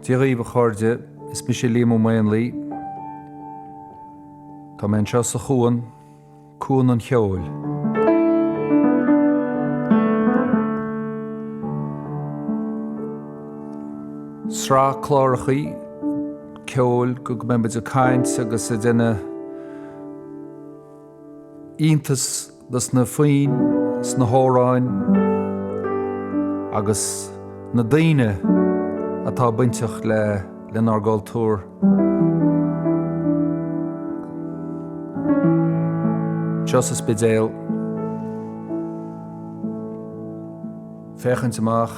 Díogaí ba chairde is mi sé Liam Ó Maonlaí. Tá mbeidh seo sa chuan, cuan an Cheoil. Tsraith Clárachí, Cheoil go mbeidh a caint agus a duine iontas das na faoin, sna hóráin agus na daoine atá bainteach le nar Gaeltachta. Just as bedéil féchant amach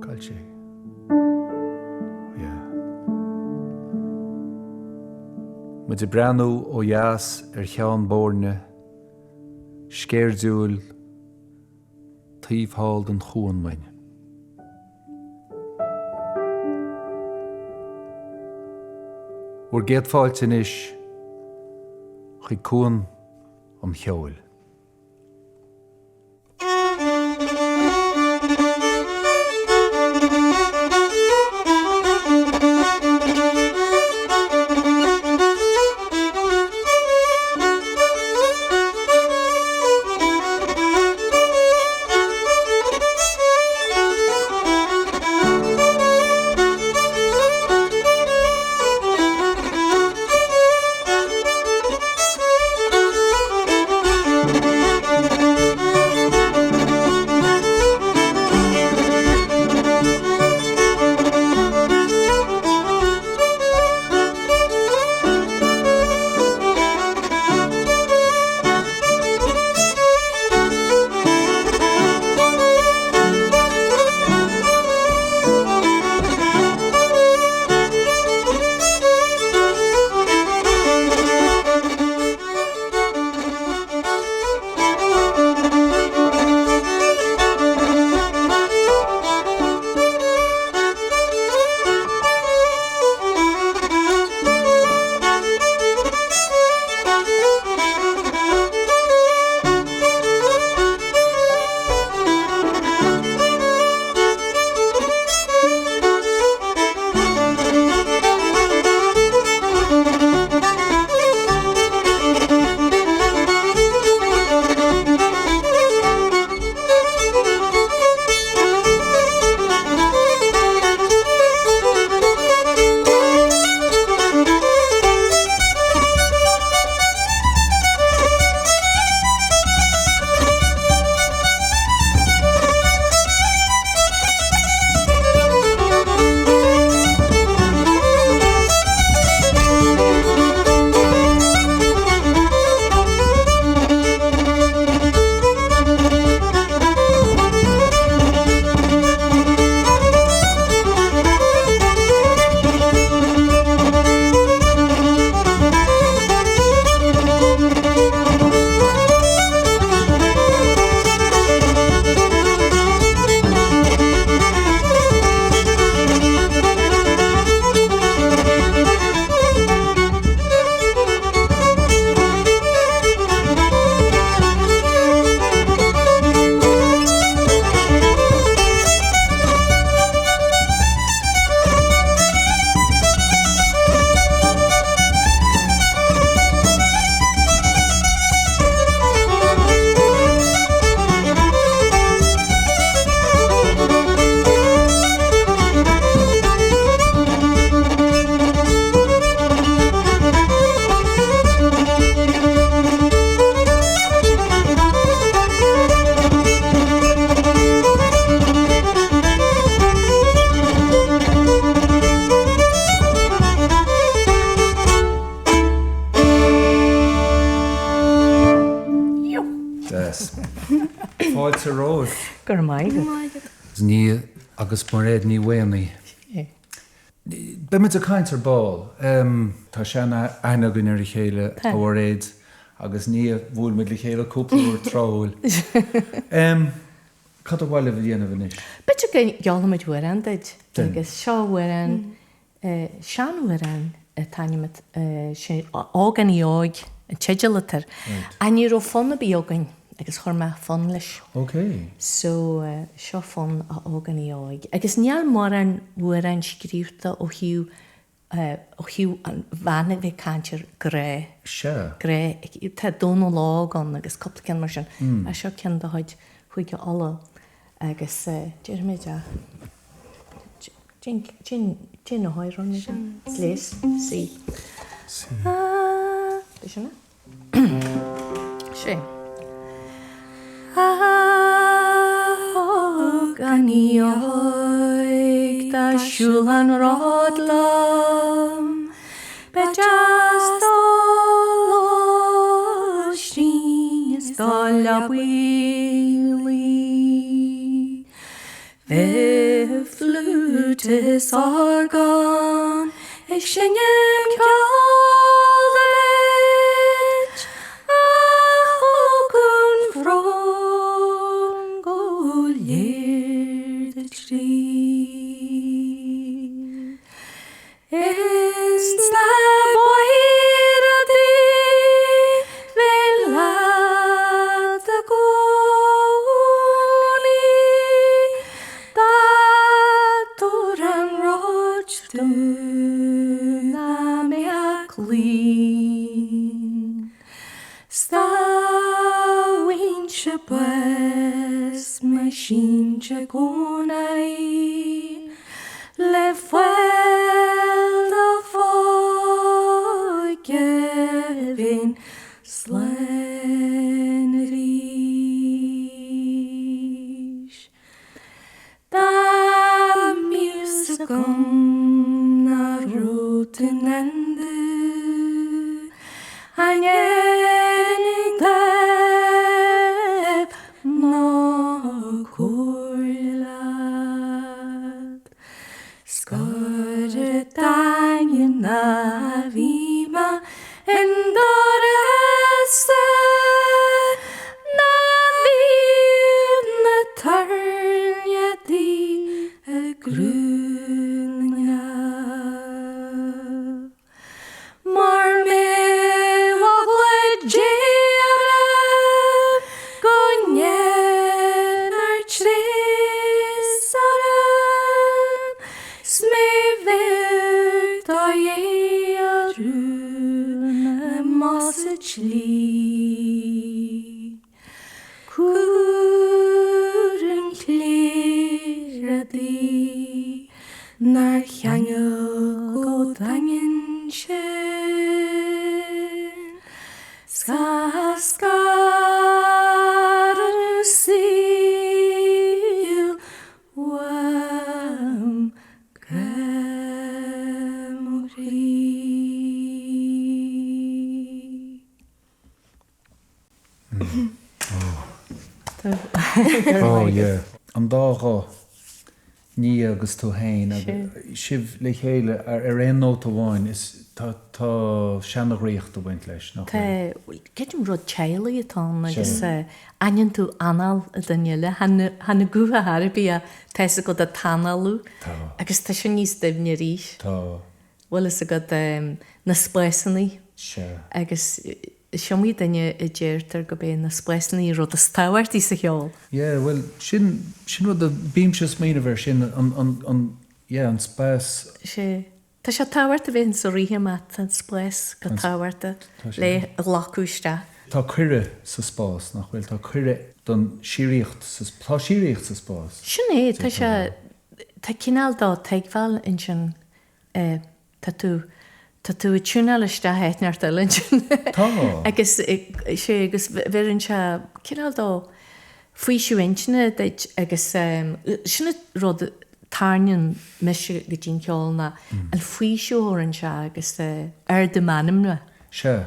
Cailtí. Mu de breanú ó dheas Cheann Byrne, scéirdúil tíomhthall den chuan main. Uair géadfáilte inis chu cuan am Cheoil. Fáilte ród. Gur maigad. Nia agus Mairéad Ní Mhaonaigh. Bimid a caint ar ball. Tá seanna aina gunnar I chéile Mairéad agus Nia bhfuil mid le chéile cúpla úr tráil. Cad a bhile bhí dhéanamh inis? Bitte go geallamid hÉireann deid. Agus seo hÉireann, sean hÉireann, táinimet ágan í áig an teidealatar. A ní ró fonna bí ágan agus chorma fon leis. Okay. So seo fon a ágan í áig. Agus níall mar an bhuair an scríúta ó hiú an bhana bheith cantir gré. Sure. Gré, tá dóna lágan agus coppla cen mar sin. A seo cen do haid chuige alla agus deireadh méid a Jin a hÉireann sin. Slés, sí. Bhí sinna? Sé. Ágan í áig tá siúil an rádlam be just áistrín is dáil a bhuailí. Bheith flútas orgán ag singim ceoltóirí a thógann bhrón go léir de trí. Is na Mairéad Ní Mhaonaigh a gcónaí tá dúran ráid dúna mé a clín. Stáhain se buas mai sin se gcónaí le foiil a fáige bhín slénaríis. Tá músicum na rútain endu an énig leb ná chuirlad. Scoir dain na bhíma in dorasta na bhíad na tarneadí a grúnga. Mar mé bhagla déarab go ngenar trésaram smé bheith tá dhéarú na masa tlí. Cuaireann cléireadí nar cheangal go daingin sin. Scar síl wam gamorí. Oh, yeah. An dága ní agus tú hain sibh le chéile ar aon nóta bháin is tá seanna riocht a bhaint leis. Ceim rud Cheoil atá agus aineann tú anal a daile hana gutha Harbí a teise go a tanalú agus tá sin níos duimne ríis. Tá. Bhfuil is a go na spléisannaí agus siomí daine I ddéirtar go bé na spléisannaí rud a stáhairt í sa cheol. Yeah, well, sin rud a bímses maoinithe sin an spás. Sé. Tá sé táhairt a bhíonn sa ríthe mat an spléis go táhairta le lacúiste. Tá cuire sa spás nach bhfuil tá cuire don síríocht sa spás. Sin é tá sé tá cinál dá teagháil in sin tá tú túúile heitneart lin sin. Agus sé agus bhíann se cinál dá faoi siúintine agus sinna rud tarnin meisi go dtín ceolna an faoi siúhann se agus de manimna. Se.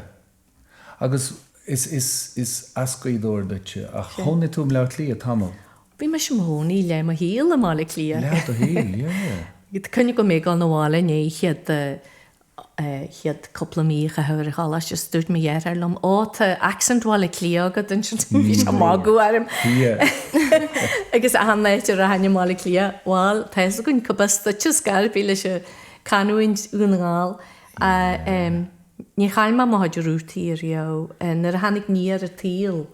Agus is ascaidóir duite a chona túm le lí a tamil. Bhí me sem hónaí le a híal a mála lí. Le a híal, yeah. Cynne go mé gan bhála né chiad coppla mícha thuir chalas just dúirt mé dhéar lom áta accenthála lí agad an sin bhí se mágu arm. Agus annéitir a haine mála lí bháil teis gon cobasta tu scail bí lei se canúin únaáil Ní chailma má haid rútíí rio, nar a hanig níar a tíl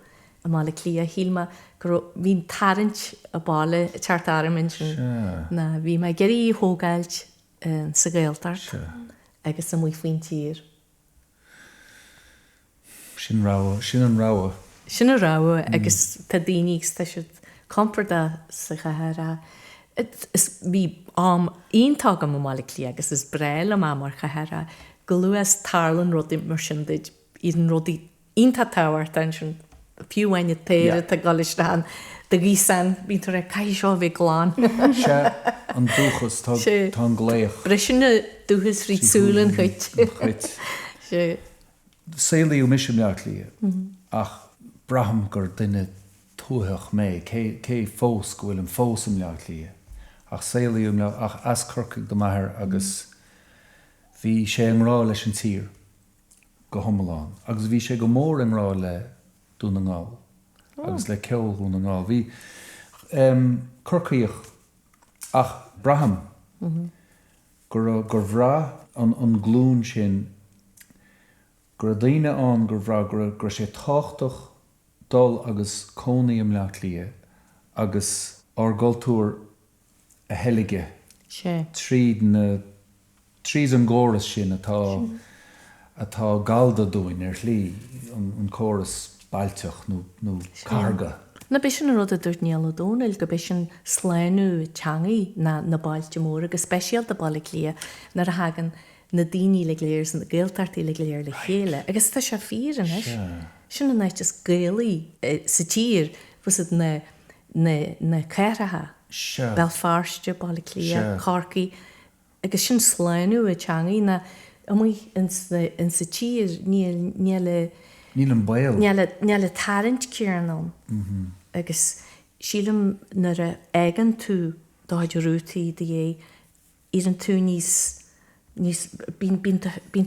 a mála clia hílma gur bhín tarint a bála teartára min na bhí me geirí hógailt sa Gaeltachta agus sa mui faoin tír. Sin an ráha. Sin a ráha agus tá daoinígus tá siad comporta sa chahara. Bhí am iontag am mála clia agus is breil am mar chahara go luas tarlan rudí mar sin did íon rudí ionta táhairt an sin fiúhaine téire a galistán de gísan bín tar a cai seo bhí glán. Se an dúchas tá gléoch. Bre sinna dúchas rísúlan chuid. Saolaíú misim leat lí ach braham gur duine túthach mé cé fós go bhfuil an fósam leat lí ach saolaíú le ach ascurcaigh do maithir agus bhí sé an rá leis an tír go thomáin agus bhí sé go mór an rá le dún an gáil agus le ceol dún an gáil. Bhí curcaíoch ach braham gur bhrá an glún sin gur daine an gur bhrá gur sé táchtach dul agus cónaíam leat lia agus ar gailtúir a heilige tríd an gcóras sin atá galda dúin ar lí an córas bailteach nó carga. Na bis sin rud a dúirt níal dónail go bis sin sléinú teangaí na bailte mór agus speisial de bailla lia nar a hagan na daoine le léir san na Gaeltachtaí le léir le chéile. Agus tá se fír an is. Sin na neit is gaalaí sa tír fus na ceiretha. Bel farste bailla lia, carcaí. Agus sin sléinú a teangaí na amí in sa tír Níl an bail. Níl a tarint ceorann agus sílam nar a aigan tú dáid rútaí de ar an tú níos bín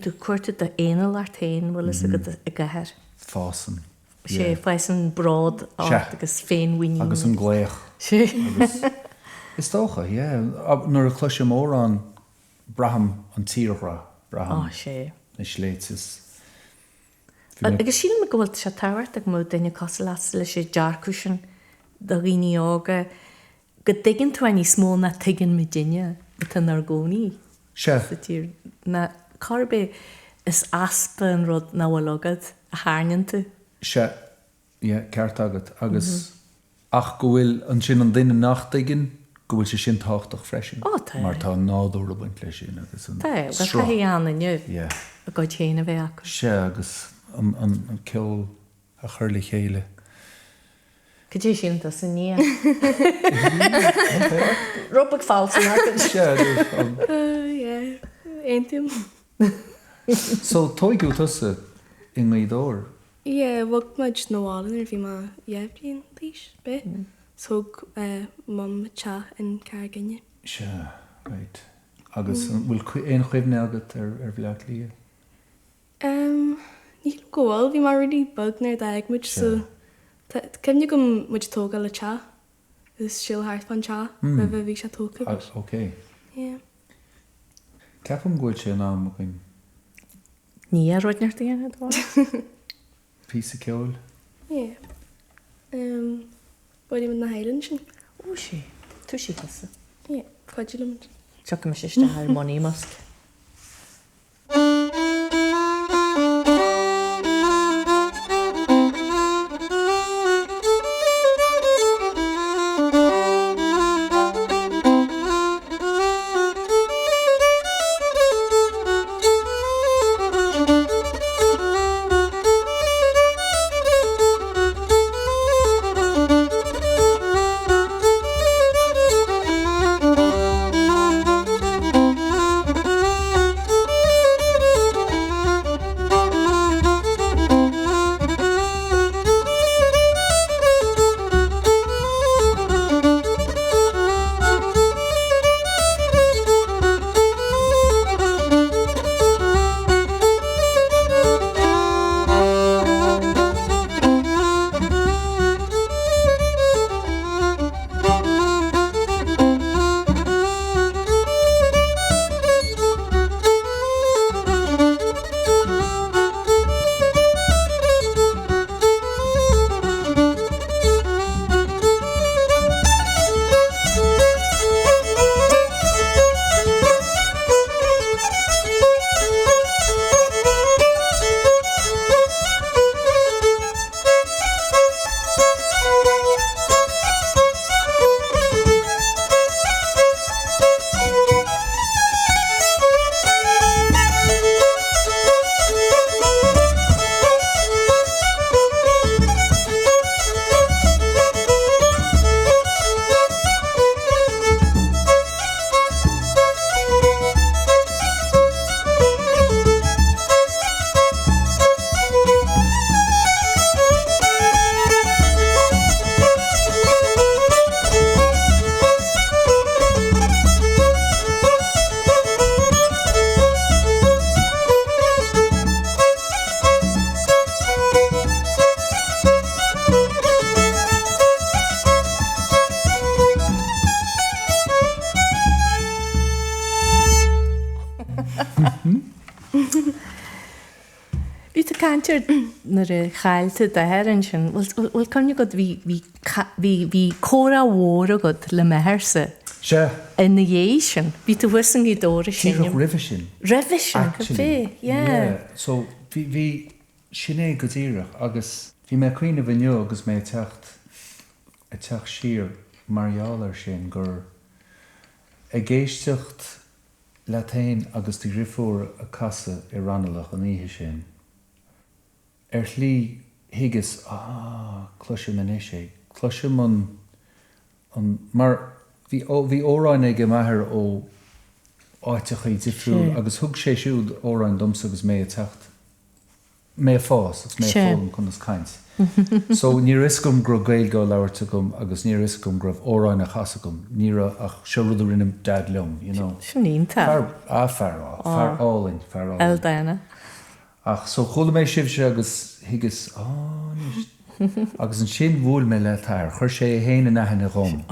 tú cuirte de éanal artéin bhfuil is a gahar. Fásan. sé faisan brád agus féinhuiine. Agus an gléach. Is tócha, nuair a chluise mór an braham an tíorra braham. sé. Is léit is. Agus síl me gohfuil se táhairt ag mó daine cos las lei sé dearcúsin do rií ága go dgan tú ní smó na tuigeann me duine tan ar gcónaí. Se. Na carbé is aspa an rud na bhfuil agad a háneann tú. Se, ceart agad. Agus ach go bhfuil an sin an duine nach tuigeann go bhfuil sé sin táchtach freisin. Mar tá nádúir a buint lei sin. Tá, go chéanna nniu a go chéanana bheith acu. Se agus an ceol a chur le chéile. Go dtí sin tá san Nia. Rupach fáilsa acu. Se, Eintim. So, tóigú tusa in Maidóir? Bhag muid nóhálan ar bhí má dhéblin lís be. Sog mam te in Carginne. Se, right. Agus bhfuil éon chuimhne agat ar bhleach lia? Níl gohfuil bhí mar ruí bag nar daag muid so cemne go muid tóga le te. Is síl háart fan te ra bheith bhí se tóga. Ok. Ceapam gúil sé ná mo chuin? Ní a roiid neart aana dá? Písa ceol? Báidí man na hÉireann sin? Ó sé, tú sí tasa. Fáidí le Tucha me síiste harmoní masc. Caintear nar a chailta de hÉireann sin, bhfuil conne go bhí córa mhór agad le mehersa. Se. In na dhé sin, bhí tú bhuisan í dóra sin. Tíoch ribh sin. Ribh sin, go fé, yeah. So bhí sinné go dtíireach agus bhí mé cuioine bhaineo agus mé techt siar margheallar sin gur ag géisteacht letain agus tí rifór a casa I ranalach an ihe sin. Lí higus, cloise man é cloise man mar bhí óráin ag maithir ó áitechaí difriúil agus thug sé siúd óráin domsa agus mé techt. Mé fás, agus mé fólam chun as caint. So ní iscom gur gailgá leabharta gom agus ní iscom gribh óráin a chasa gom, ní ach seoradú rinne dad leom, you know. Sinínta. Fearálinn. Eldaina. Ach, so chola mé sibse agus higus, agus an sin bhúil mé le tair, chuir sé héine nachna rom.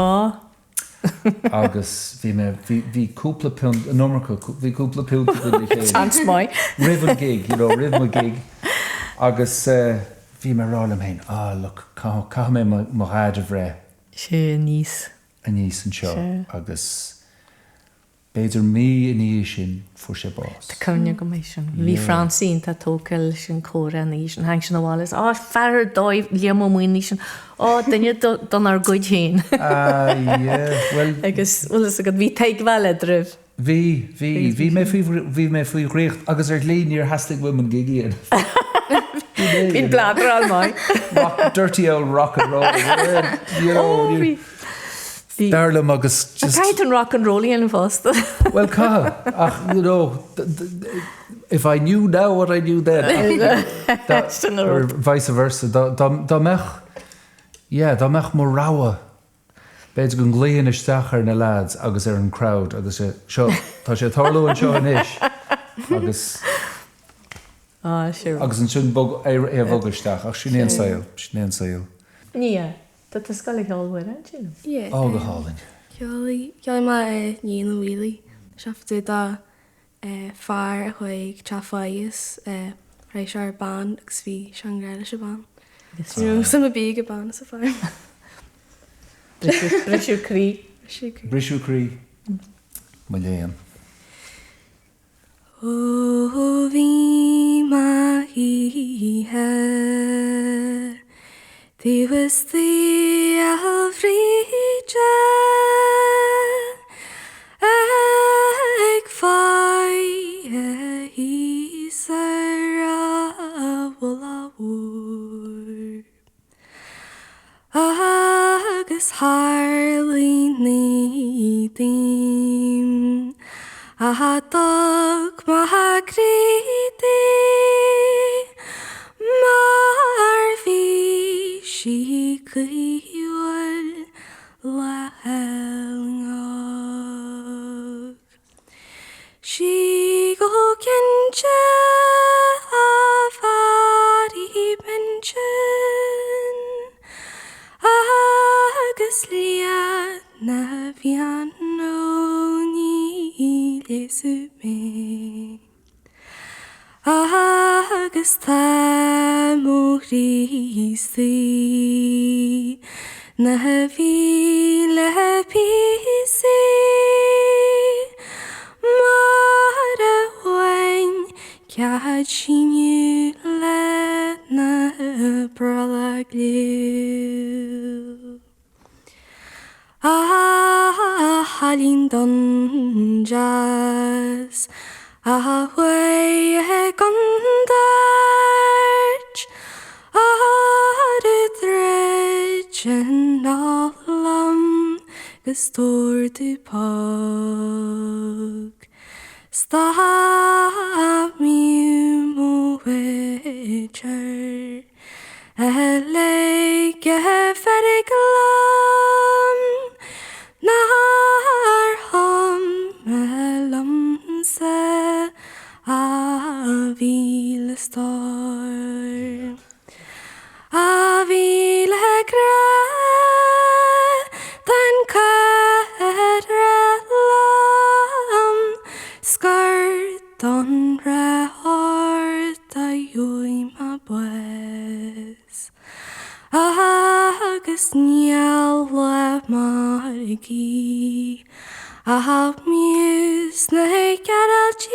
Agus bhí cúpla punt, an nómarcha, bhí cúpla punt Chance mai. Ribh gig, you know, ribh gig. Agus bhí mar rálam hain, look, cá mé mo ráid a bhré. Sé níos. A níos an seo, agus beidir mí a níos sin fu sé bás. Tá cynne go méis sin. Bhí Francín tá tócail sin córa níos sin, hang sin bhálas, fear dóibh Liam Ó Maonlaí sin, duine don ar good chin. Well... Agus, agad bhí teig bhile dribh. Bhí mé faoi réocht, agus lí níor hastig women gigíon. Bhín bladar al mai. Dirty old rock and roll. You know, Darlam agus just... I tried rock and roll in Foster. Well, you know, if I knew now what I knew then. Or vice versa. Da mech mo rawa. Beidir gon gléan isteach na lads agus an crowd agus seo tá sé tarlú an seo inis. Agus sure. Agus an sin bog bhogisteach ach sin éon saoil. Nia. Dat is gal ik al weer uit, ja. Go hálinn. Cheoil má Ní Mhaonaigh seaftú dá fear chuig teafáis rééis ar ban agus bhí sean gréile se ban. Sama bí go ban sa fear. Brisú crí. Brisú crí. Má léan. Ó bhí maoinithe Tí was the Alfrida ag fai he Sarah Wallawur agus Harley Needing a dog mahagridi Marvi she Cheoil lahangog She go kenja avari benchen agus Liam Ní lesume agus tá móríí na bhí le píí mar a bhain cead sinniu le na brala gliú halín don jazz Ahoi gondart Adridrich and allam Gestor du pog Stab mi mo wecher Elege feriglam Nar hom melam se Avile star Avile gra Den kadralam Skart on re hart A yoim a agus Nia Byrne a muse na Gaeltachta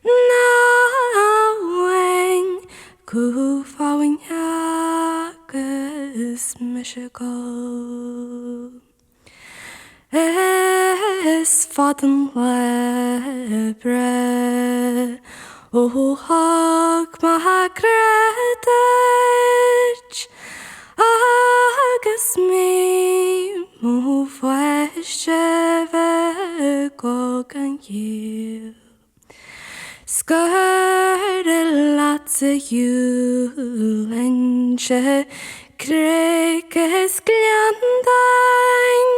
na wain go fáin agus Michigan. Is fadan lebre ó hag ma gredach agus mé mó feiste bheith go gan chéil. Scair láta dúlainse creigeas gleandain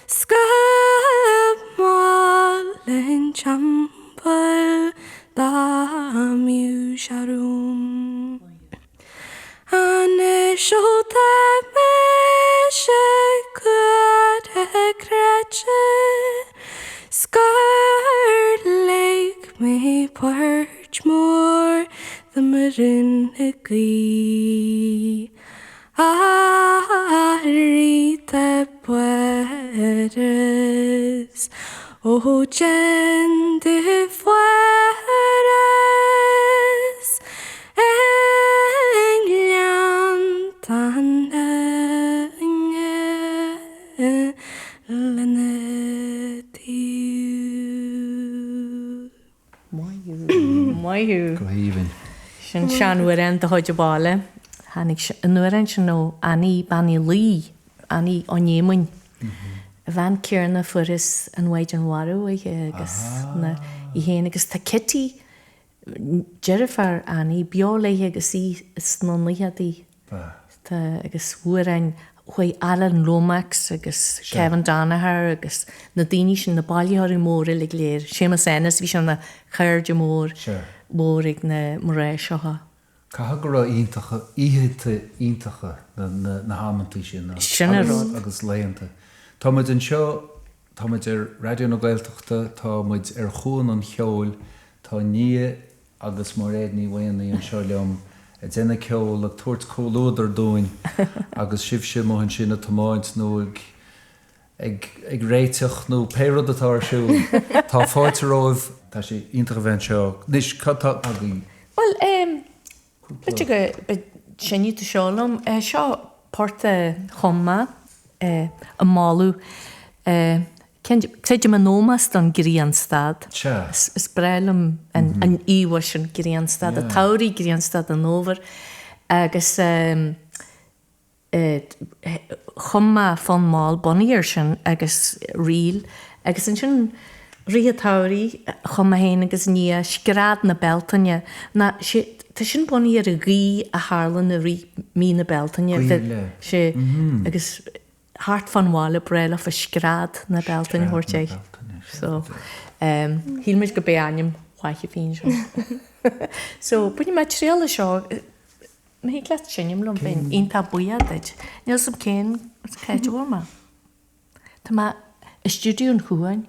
Scair málinn champal da miú siarún. Anna sióta me se gud a greche Scair leik me porch mór the marin a glee. Rita puedes o gente fueres en llantan Maiú. Go híhann. Sin seanhuireann de chuide bála. Hannig nuarann sin nó Annie Banny Lee, Annie O'Neill. Bhain cearna furas an waid an warú agus na I héana agus tá Kitty Jennifer Annie beolaithe agus í snonlaithe tá agus huarain chuoi Alan Lomax agus Kevin Danaher agus na daoine sin na bailíthir mór le léir. Sémas enas bhí sin na chuirde mór mór ag na moréiseocha. Ca go raibh iontacha iontacha na hámantí sin agus léanta. Tá muid an seo tá muid ar Raidió na Gaeltachta, tá muid ar chuan an Cheoil, tá Nia agus Mairéad Ní Mhaonaigh an seo leom a déna ceol le tuairt chomhluadar dóin agus sibse mohann sin na tomáint nó ag réiteach nó péad atá siú. Tá fáilte roimh tá sé iontacha bhain seo. Nis catá agaí. Well, Bit go sinní tú seolum seo porta chomma a máú céidir man nómas don Gríanstad. Is breilum an íhha sin Gríanstad, a tairí Gríanstad an óver agus chomma fan máil boníir sin agus riil agus an sin riatairí chomma héin agus Nia scrád na beltaine na tá sin buí ar a rí a hálan a rí mí na beltaine sé agus hart fan bhála breile a scrád na beltaine thuirte. So hílmuid go béanim chuaiche féin seo. So buine mai tréala seo na hí le sinnim lom ben ionta buiad Níl sam cén chéide bhma. Tá má Stiúideo Cuan.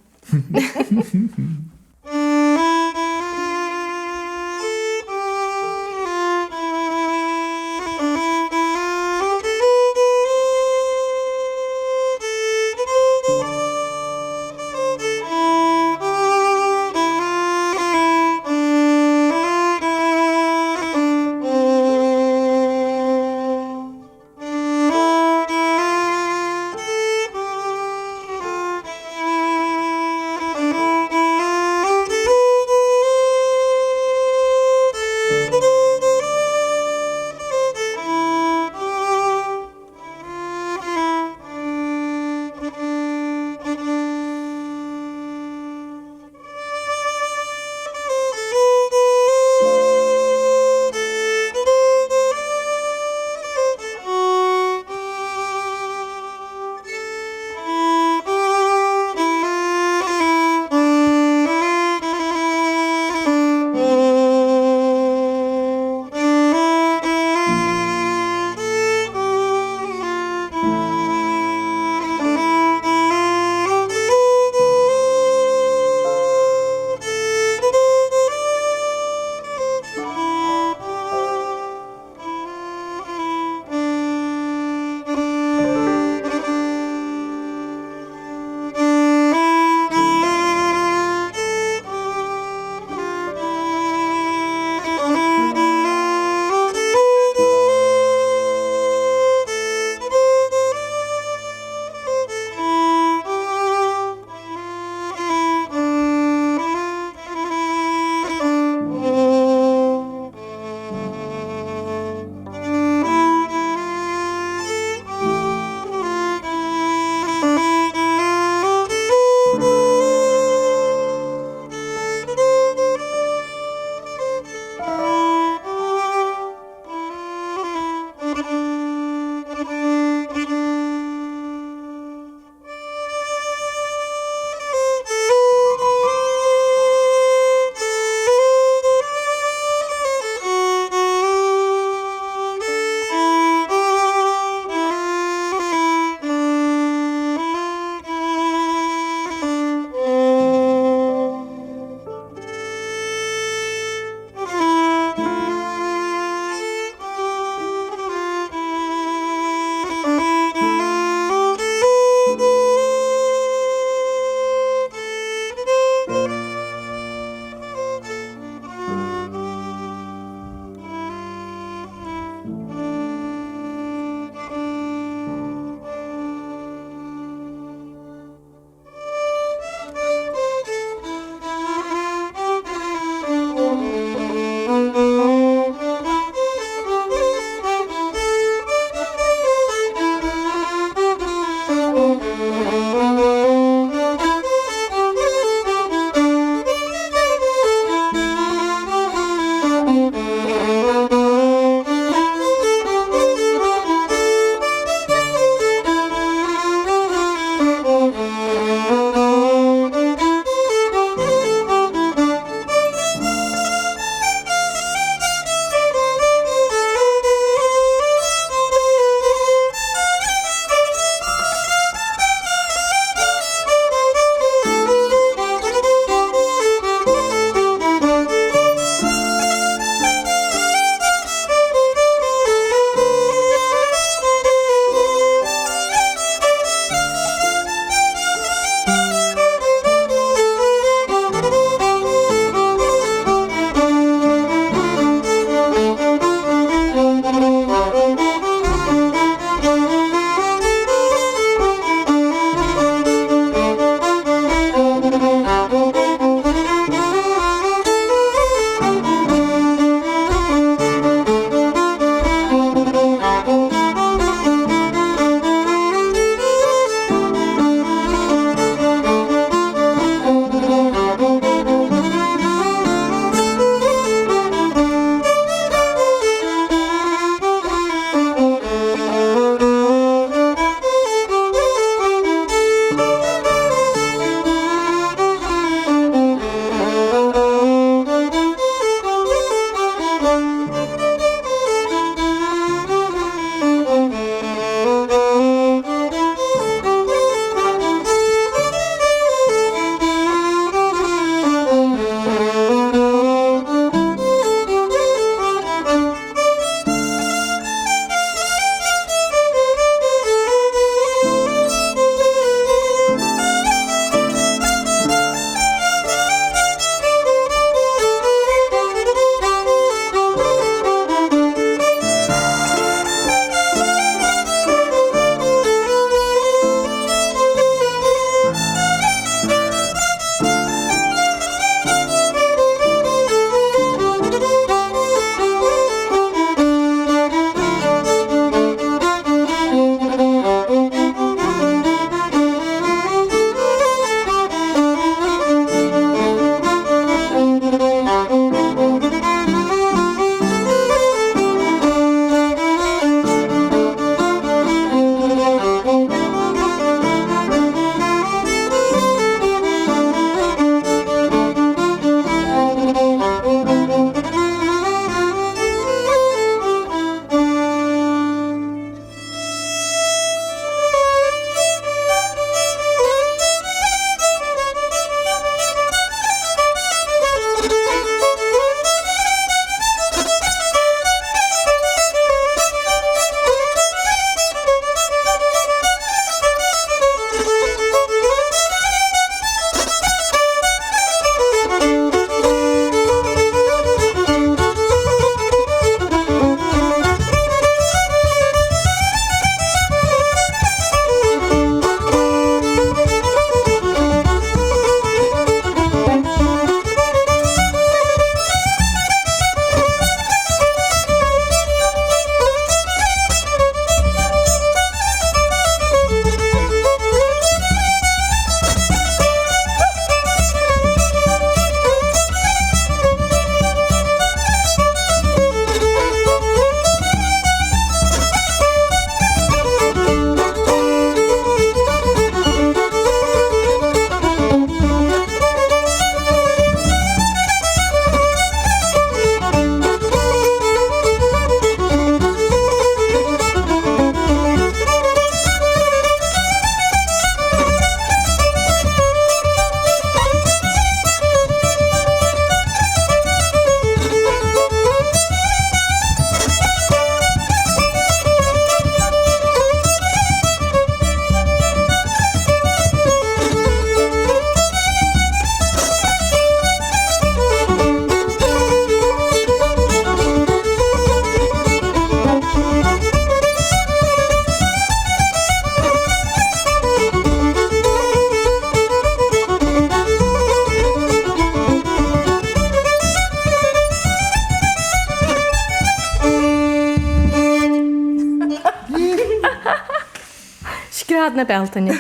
had na beltainine.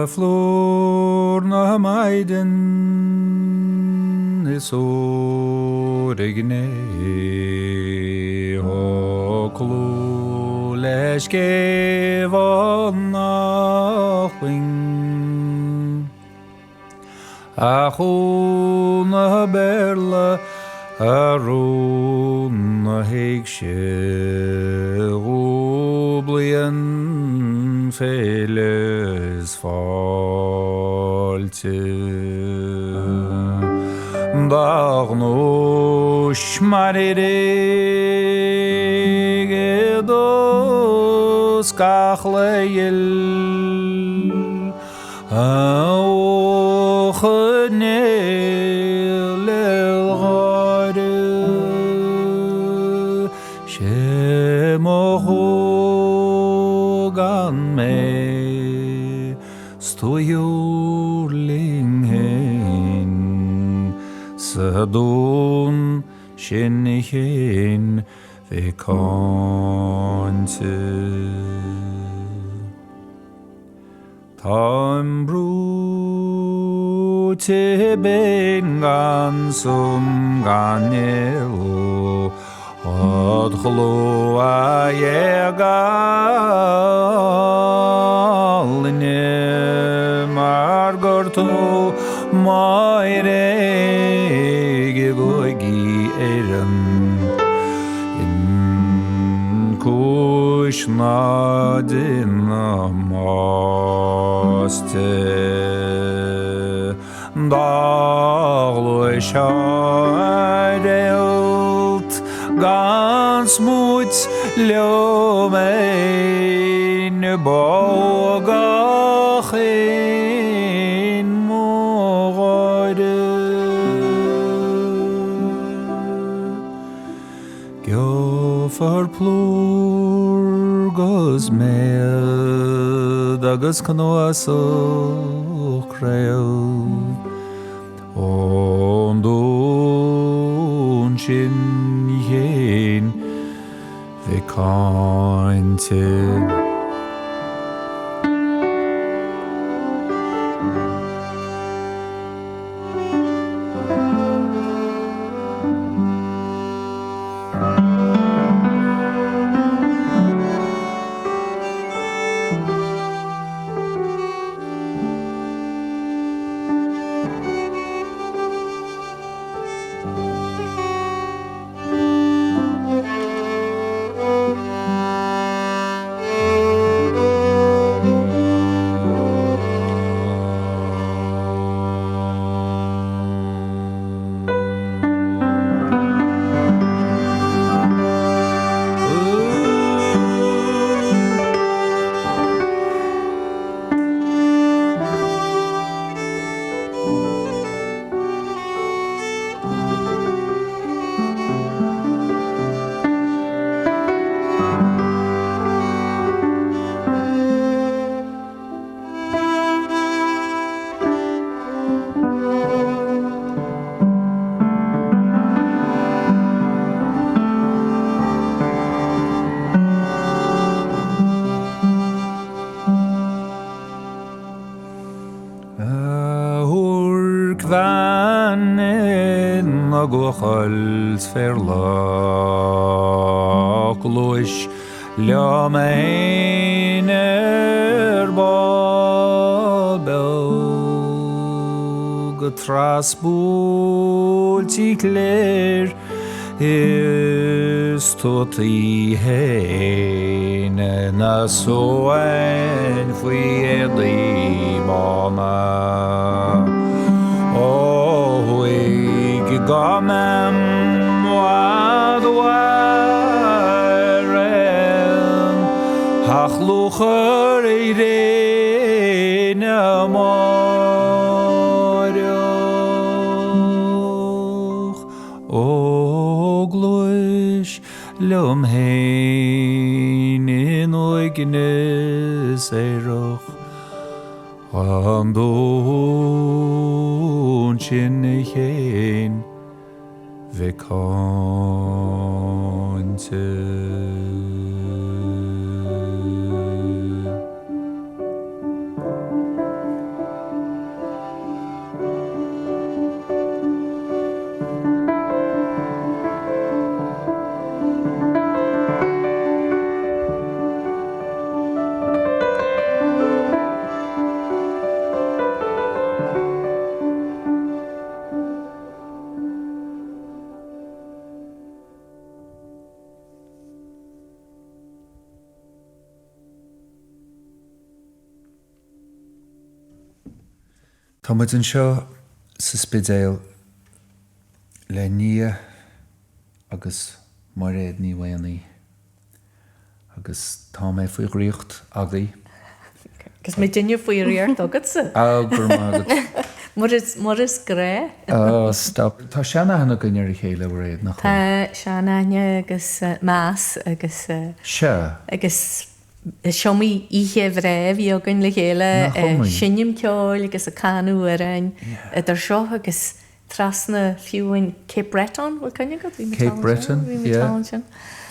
Flor na maiden is origne Hoklu leske vannachwing Achuna berla Aruna heikshe Oblian feles falte Dagnush marire dos kachleyel Aochnel elgare Shemohogan me Stoyorlingen Sadon Shinnichen Vekante Tambrute bengan sum ganelo Adkhlo ayegaline margorto Mairéad goigi in kushnadin namaste Daglo shadelt gans muts lomein bogachin mogade Gofar plurgos med agus canoaso Craolacháin Ondun shin Vekante Húr ghanin a gwachail sferlach Lwys Liam Ó Maonlaí Babel Trasbúil tí Clár Is tot I hÉireann na soin fwy eddi mana O hwyg gamem wad waren Hach lwchar eirén amarioch O glwys Liam Hain oignes eirach Am dôn sin I chéin Ve Tá muid an seo sa spidéal le Nia agus Mairéad Ní Mhaonaigh agus tá mé faoi ghríocht agaí. Gus mé dinne faoi riart agad sa. Gur mágad. Mar is gré. Stop. Tá seanna hana gainear I chéile réad nach chuin. Tá seanna agus más agus Se. agus Siomí ihe bhré bhí agan le chéile sinnim Cheoil agus a canú arain idir seo agus trasna fiúin Cape Breton bhfuil cynnig go? Cape Breton, yeah.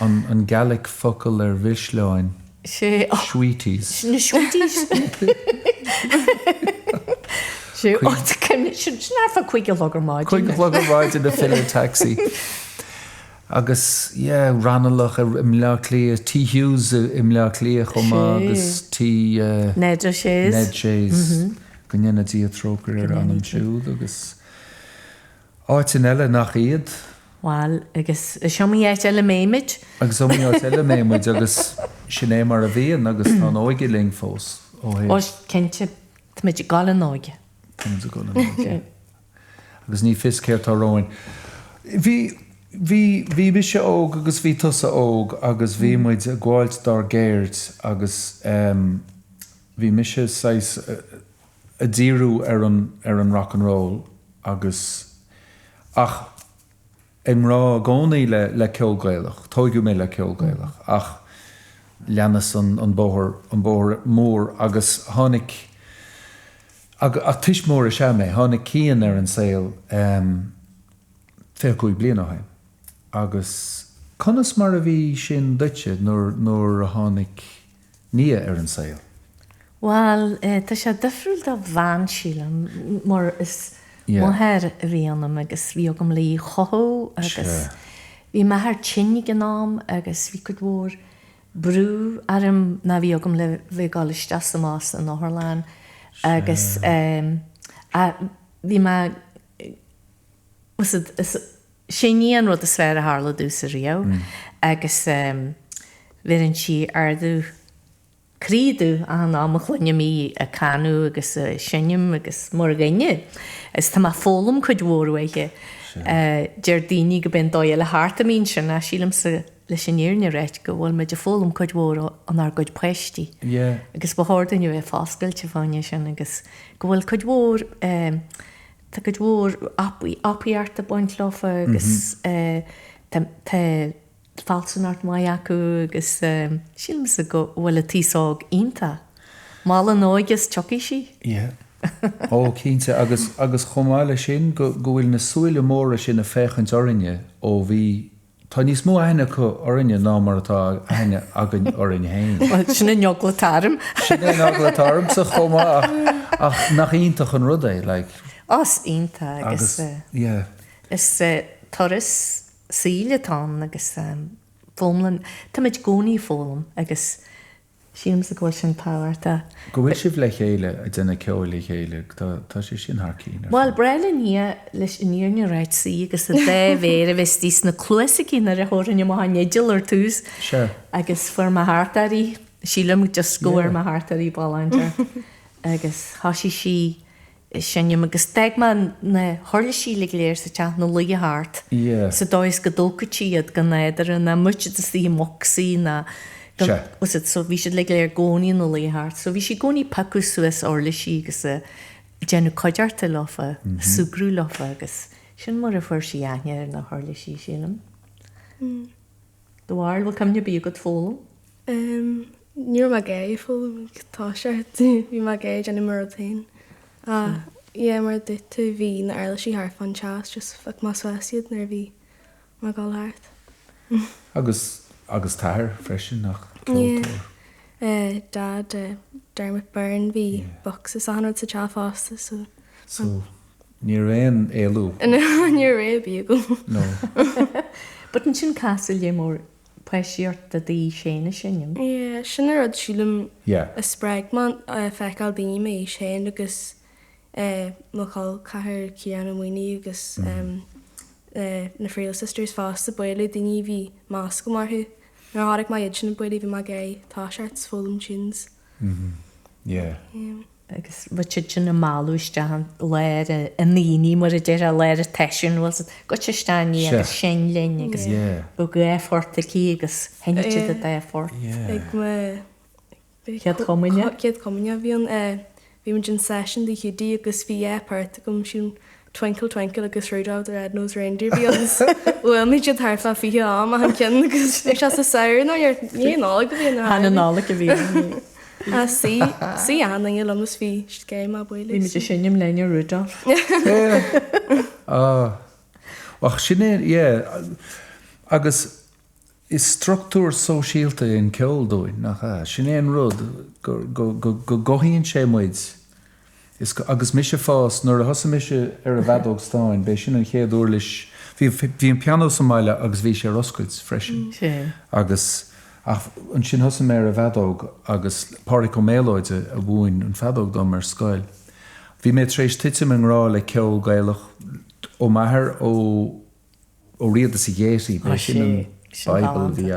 An Gaelic focail bhisleáin. Sweeties. Na sweeties. Siú, snar chuig logar máid. Chuig logar máid in the filler taxi. Agus, ranalach imlá clia, T. Hughes imlá clia chuma, agus T. Ned Shays. Ned Shays. Gynnyna di a trócar an siúd, agus áit in eile nach iad. Wel, agus siomí éit eile méimid. Agus siomí éit eile méimid, agus sinné mar a bhíon, agus tá óige ling fós. Os cente, tá méid gal an óige. Cente gal an óige. Agus ní fis céirt á róin. Bhí bise óg agus bhí tusa óg agus bhí muid a gháilt dar géirt agus bhí mise sais a díriú ar an rock and roll agus ach imrá gcónaí le ceolghailach, tóigiú mé le ceolghailach ach leannas an bóthar mór agus tháinig a tuismór a sé mé, tháinig cían ar an saoil feicúig bliana hain. Agus conas mar a bhí sin duite nóir a tháinig Nia ar an saoil? Wel, tá sé difriúil a bhain sílam, mar is máthair a bhí anam agus bhí agam lí chothó agus bhí methar tinnig gnám agus bhí go bhór brú arm na bhí agam le bhí gáil isteas amás an Áthirleán agus bhí me sé níon rud a sfeir a hála dús a riá agus bhíann si ardú crídú an am chluine mí a canú agus sinnim agus mór gaine. Is tá fólam chuid mhórhaige deir daoine go ben dóil le háart a mín sin a sílam sa leis sin níorne réit go bhfuil meid a fólam chuid mhór an ar goid peistí. Agus bthirdainú bheith fáscailte fáine sin agus go bhfuil chuid mhór tá go bhór apíart a baint lofa agus falsanart mai acu agus sílim sa go bhfuil a tíág ínta. Mála nóigus choci si? Ó cínte agus chomáile sin go bhfuil na súile móra sin a féchant orine ó bhí tá níos mó aine chu orine ná mar atá aine agan orine hain. Sinna neoglatarm. Sinna neoglatarm sa chomá Ach, nach ionintach an rud é, like, Os ínta agus yeah. is toras síletán agus fómlan Tá meid gcónaí fóm agus sílam sa gháil sin táhairta. Go bhfuil sibh le chéile a duna ceoil le chéile, tá sé sin thcíín. Bhil breile ní leis níorne ráid sí agus a déhhéir a bheits tís na clúsaí na a thuranne mainéidir ar túús agus fuair mar hátarí sílam just scóir mar hátarí ballinte agus hasí sí sinnne agus teagman na thuirla sí le léir sa teach na luí háart sa dóis go dócatíad go néidir na muide a sí mosaí na was it so bhí siad le léir gcónaí nó léthart, so bhí si gcónaí pacu suas orla sí agus déanú coidearta lofa, sugrú lofa agus sin mar a fuair sí aithne na thuirla sí sílam. Doháil bhil cumne bí go fólam? Níor má gé fólam tá sé bhí má gé deanna mar tain. Ié mar dutu bhí na airla sí thar fan teas just fach má suasiad nar bhí má gáilthart. Agus táir freisin nach Dad Dermot Byrne bhí boxas anad sa teáfásta so ní réon éalú. Níor ré bí go. No. But an sin castle lé mór peisiart a dí séna sinnim? Sin rud sílam a spreig man feicáil daoine mé sé agus mááil caiir Cheoil Ó Maonlaí agus na Frail Sisters fásta buile daoine bhí más go marthú. Nar háirig má iad sin buile bhí má gé táseart fólam tins. Agus bud sin na máúiste léir a níní mar a déir a léir a teisiún was go te staí agus sin linn agus bu go éforta cí agus heinte a défort. Cead comine bhíon bhí man gin session dí chudí agus bhí épart gom siún Twinkle Twinkle agus Rudolph the Red-Nosed Reindeer bhíons bhfuil mí siad thar fií am a an cean agus ag se sa saoir nó ar níonála go bhíon nála go bhí. Sí anna i lemas bhí céim a buile. Bhí me sinnim leine Rudolph. Ach sinné agus is structúr sóisialta in ceol dóin nach sinné an rud go gohíonn sé muid. Agus mis sé fás nuair a thosa mis ar a bhedóg stáin, bé sin an chéadúir leis bhí an piano sa maiile agus bhí sé roscuid freisin. Agus an sin thosa mé ar a bhedóg agus páric ó méilóide a bhúin an fedóg dom ar scoil. Bhí mé trééis titim an rá le ceol Gaelach ó maithir ó riad sa dhéirtí bé sin an Bible bhí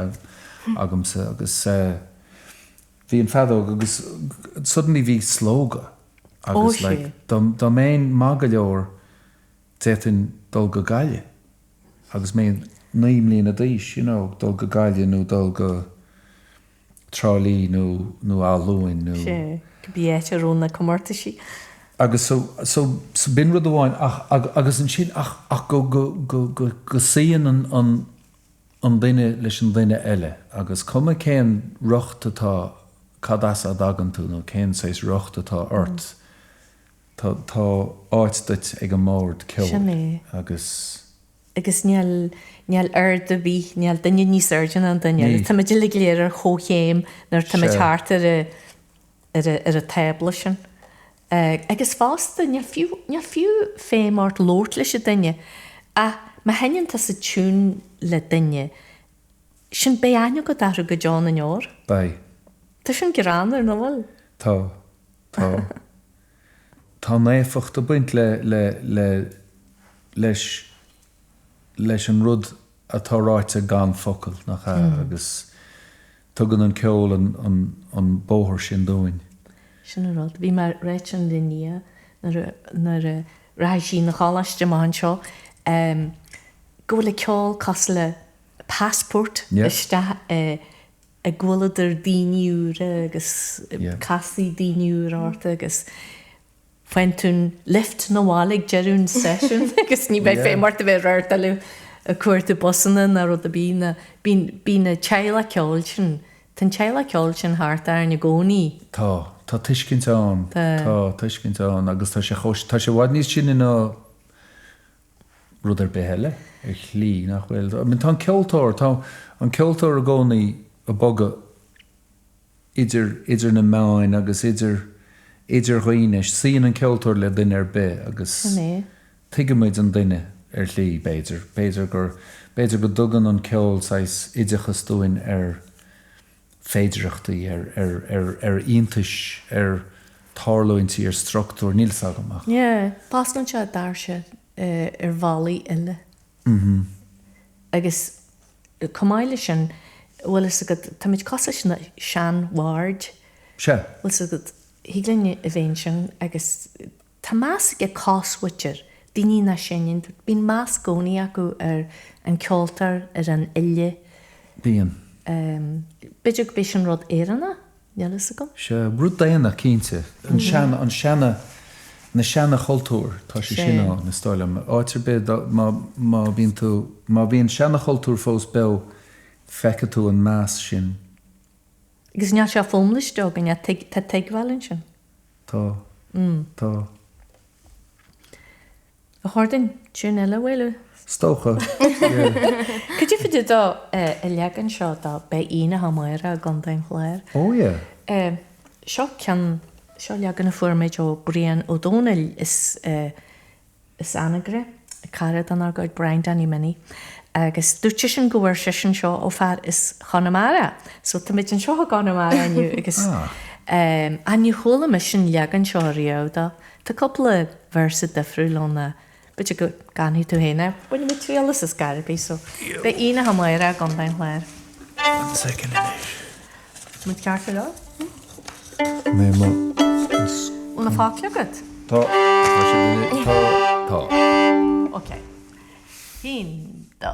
agamsa agus bhí an fedóg agus suddenly bhí slóga. Agus dá méon má go leor détain dul go gaiile. Agus méon 9 mbliana d'aois, dul go gaiile nó dul go trálí nó álúin nó. Go bí éit arúna comórta sí. Agus so bin rud amháin agus an sin ach go síon an duine leis an duine eile. Agus cuma céan rochtatá cadas a dagan tú nó céan séis rochtatá ort. Tá áit duit ag an mórd ceol agus níl aird a bhí níl daine níos urgin an daine. Tá meidir le léir ar chóchéim nar tá meid thart ar a tébla sin. Agus fásta níl fiú fémát lórt leis a daine a ma heinn tá sa tún le daine sin bé aine go dar go John an jór? Bei. Tá sin gránar nó bhfuil? Tá. Tá néfacht a buint leis an rud atá ráite gan focail nach agus tugann an ceol an bóthir sin dóin. Sin rud, bhí mar réit an Nia nar ráid sí na chálaiste máin seo go le ceol cos le passport iste a ghuiladar daoineúra agus casaí daoineúra áirta agus Fuintún lift na bhálaigh dearún session agus ní bheith fé marta bheith ráirta le a cuairta bosanna na rud a bína teile ceol sin. Tá teile ceol sin thart ar na gcónaí. Tá tuiscint ann. Tá tuiscint ann agus tá sé bhhaid níos sin in rud ar beheile ar chlí nach bhfuil. Tá an ceoltóir a gcónaí a boga idir na máin agus idir idir roinis síon an ceoltóir le duine be agus tuigemuid an duine lí béidir gur dugan an ceol sais idechas dúin féidireachtaí iontais tárlóintí struchtúr níl sagamach. Pas an se darse bhálaí ile. Agus cumáile sin bhfuil is go táid cosa sin sean ward. Se? Bhfuil is go híglanne a bhéin sin agus tá más ag cáshuitir daoine na sin bín más gcónaí acu an ceoltar an ile. Bíon. Beidir bé sin rud éireanna? Nelas go? Se brúd daanana cínte. An seanna na seanna choultúr tá sé sin na stáile. Áitir be má bíon seanna choultúr fós be feice tú an más sin. Agus ne se fómlaisteach an tá teagháilinn sin? Tá. A hádainn sin eile bhfuile? Stocha. Could you find dá a legan seo dá be ina ha Mairéad a gandain Clár? Oh, yeah. Seo legan na fuairméid ó Brian Ó Maonlaí is anagre, carad an argáid Brian Ní Mhaonaigh. Agus dúirte sin gohfuir sin seo ó fear is Chonamara. So tá méid an seo Chonamara aniu agus aniu chola me sin legan seo riáda. Tá coppla versa difriúlóna beidir go ganú tú héine. Buine mi tríalas is gargaí, so be ina ha Mairéad a gandain Clár. One second inis. Mu ceartta lá? Mé má. Una fácla go? Tá. Ok. Hín dá.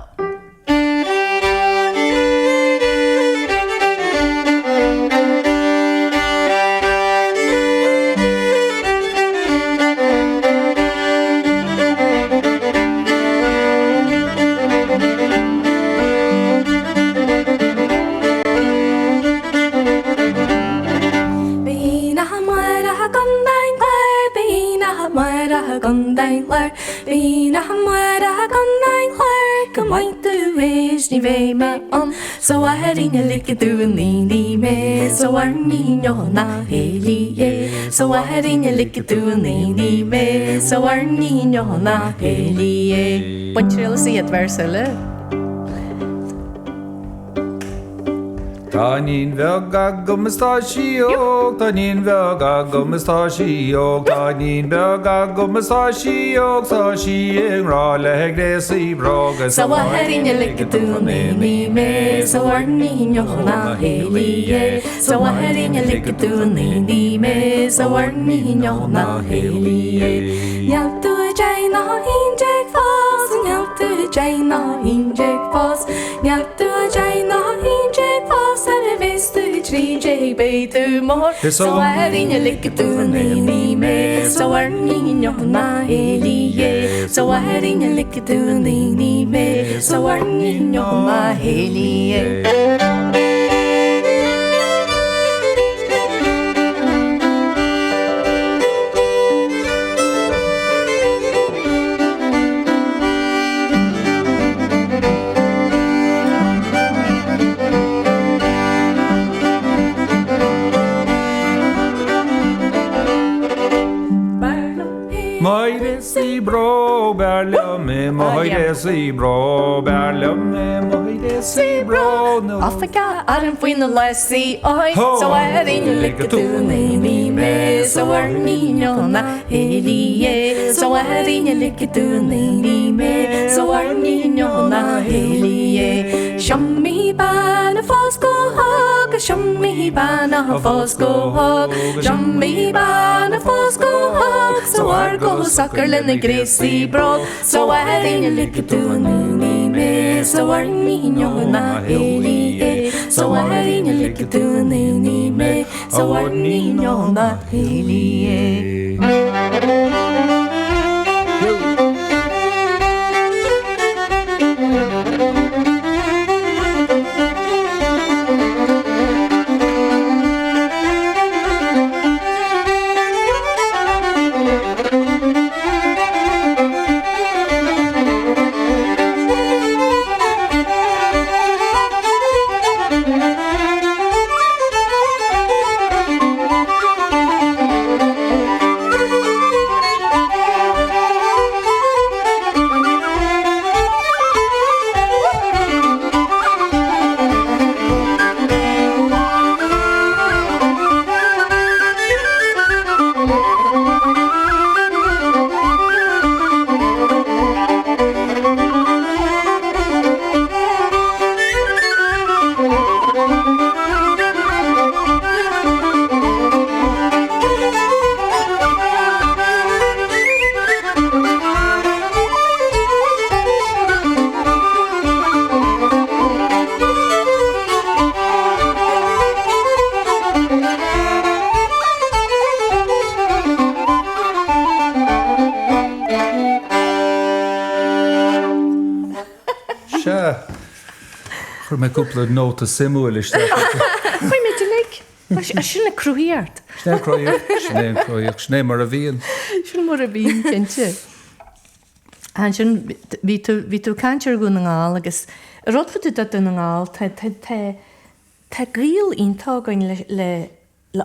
So I had in a lick it through the me, so I need your na heli. So I had in a lick it through the me, so I need your na heli. Buint tríalas í ad versile? Tánín bheag go mistá síog, tánín bheag go mistá síog, tánín bheag go mistá síog, tá sí rá le gréí brogus. So I had in a lick it through the me, so I need your na heli. So I had in a lick it through the me, so I need your na heli. Nhalt tu jay na inject fast, nhalt tu jay na inject fast, nhalt tu jay na inject fast. So I had in a lick it through the me, so I need your na heli. So I had in a lick it through the me, so I need your na heli. Mairéad bro berlame, Mairéad bro berlame, Mairéad bro no. Africa, I don't win the last sea, so I had in a lick it through the me, so I need your na heli. So I had in a lick it through the me, so I need your na heli. Show me by the Fosco hog, show me by the Fosco hog, show me by the Fosco hog, so I go sucker in the greasy broad. So I had in a lick it through the me, so I need your na heli. So I had in a lick it through the me, so I need your na heli. Chur mé cúpla nóta simúil is. Chuoi mé tú le sinna cruíart. Sné mar a bhíon. Sin mar a bhíon cinnte. An sin bhí tú cantear go na ngáil agus rudfa tú dat na ngáil tá gríal iontágain le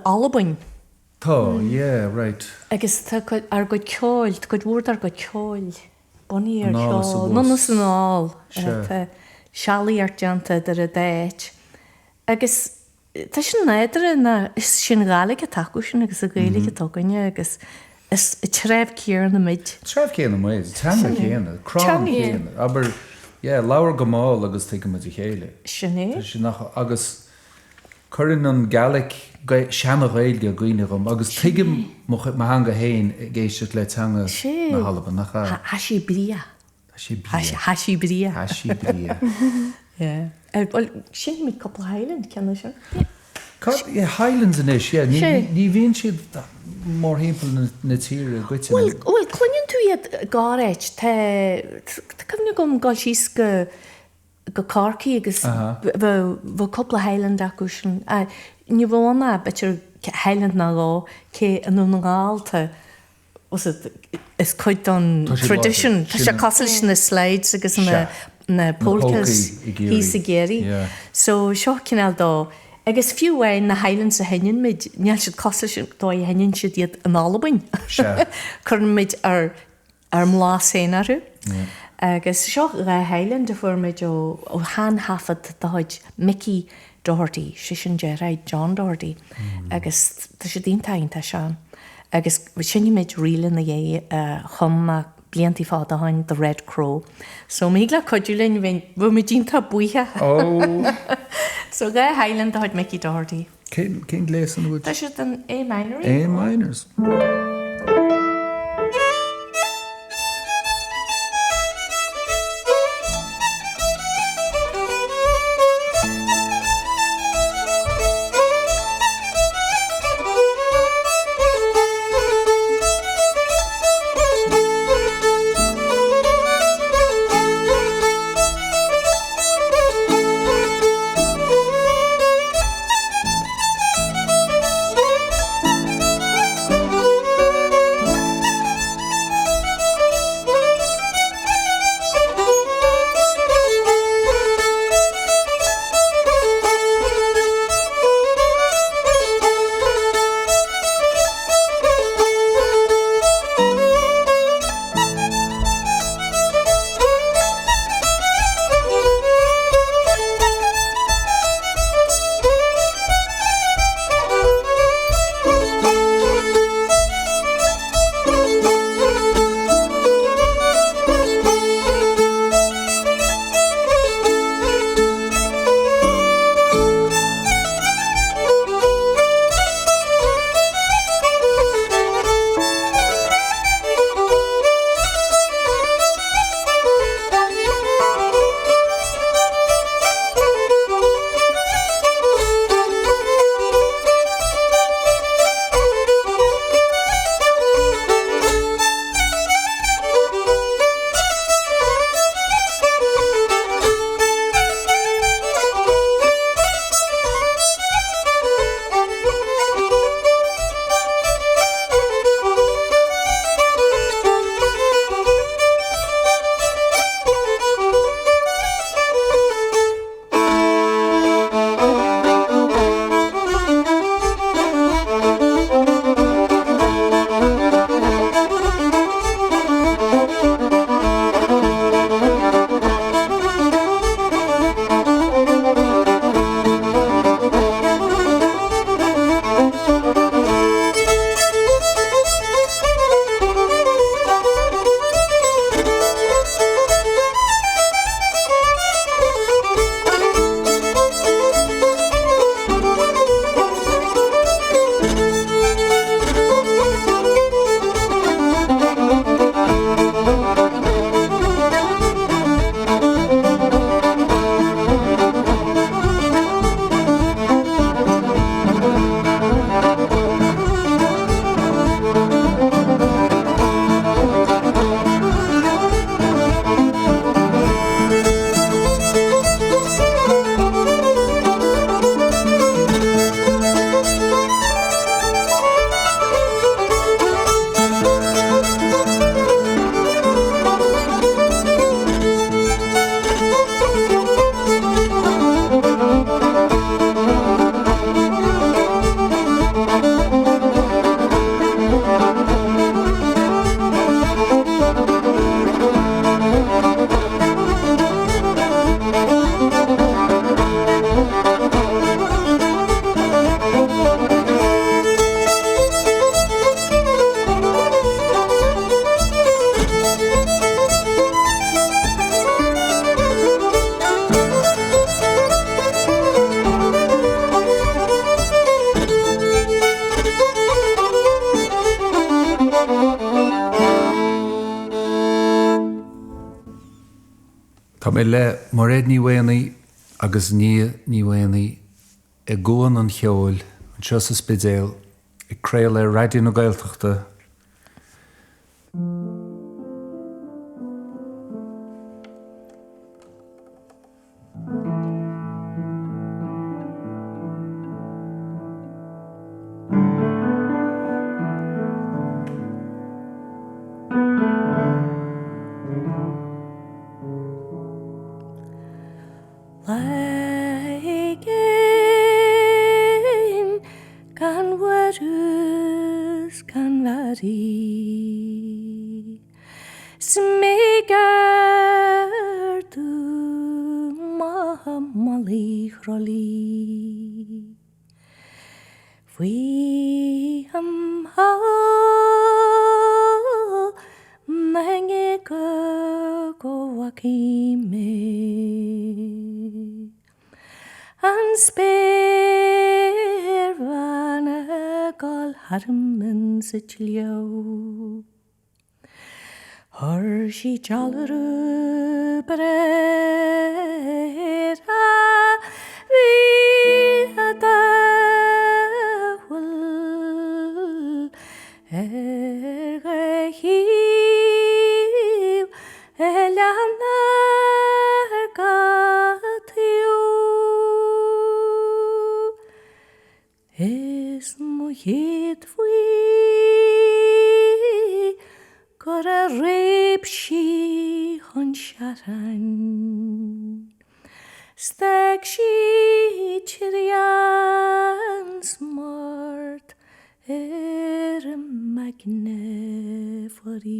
albain. Tá, yeah, right. Agus tá ar go ceoil, go bhúr ar go ceoil. Buní ar Nálas a ceoil. bhs. Nálas an áil. Sure. Sealaí ar deanta ar a déit. Agus tá sin néidir na is sin gálaigh a taú sin agus a gaialaigh a tugaine agus is treibh cíar na mid. Tref céanna muid, teanna céanna, crán céanna. Aber, láir go máil agus tuige mu chéile. Sinné? Sin nach agus chuireann an gaelic seanna réilge a gcuoine rom, agus tuige ma hanga héin géiste le teanga na halban nach cha. Hasí bria. Hasí bria. Hasí bria. Hasí bria. Sin mid coppla Highland, ceanna sin? Highlands in is, ní bhíonn siad mór hímpel na tíre a gcuite. Well, clunn tú iad gáréit, tá cymna gom gáil síos go carcaí agus bh coppla Highland acu sin. Ní bhna betir Highland na gá cé an na gáilta is chuid don tradition. Tá sé cosal sin na slides agus na polkas hí sa géirí. So seo cinál dá. Agus fiúhhain na Highlands a henin mid neall siad cosla sin dó henin siad iad an albain. Churn mid ar mlá séanaru. Agus seo ra Highland a fuair mid ó hán hafad dáid Mickey Doherty, sin Gerard John Doherty. Agus tá sé díntainn tá seán. Agus sinne mid rilan na dhé chum a bliantí fád a hain the Red Crow. So mégla codúlinn bhfu mid dínta buíthe. So ga Highland had Mickey Doherty. Cén léas an bhúd? Tá sé an A minor. A minors. Tá mé le Mairéad Ní Mhaonaigh agus Nia Ní Mhaonaigh I gcóin an Cheoil an seo sa spidéal I Craolacháin Raidió na Gaeltachta. Cheoil Har sí jallarú bread a bhí a dahfuil ga híomh leannar gataíú is mo héad faoi gur a réib sí chun searan steag sí chuireann smart a maoinithe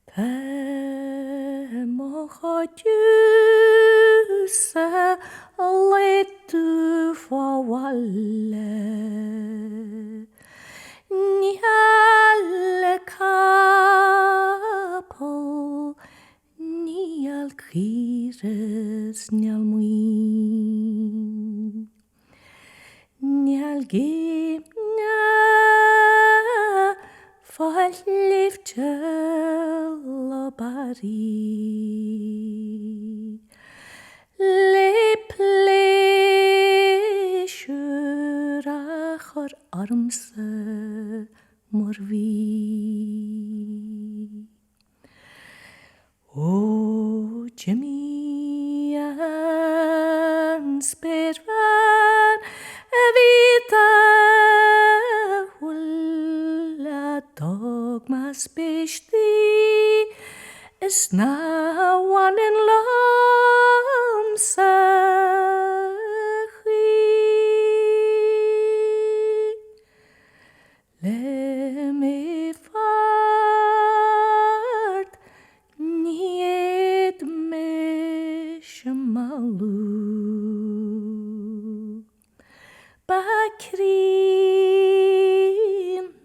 Tá mo chuidúsa a leitú fáile Níall capal, níall chríras, níall muoin, níall géimna, fáil lifte labari. Léisiúr a chur armsa morví. O Jimmy an spirvan a vita hulla dogma spishti is na one in lomsa Le me fart niet me shamalu Bakri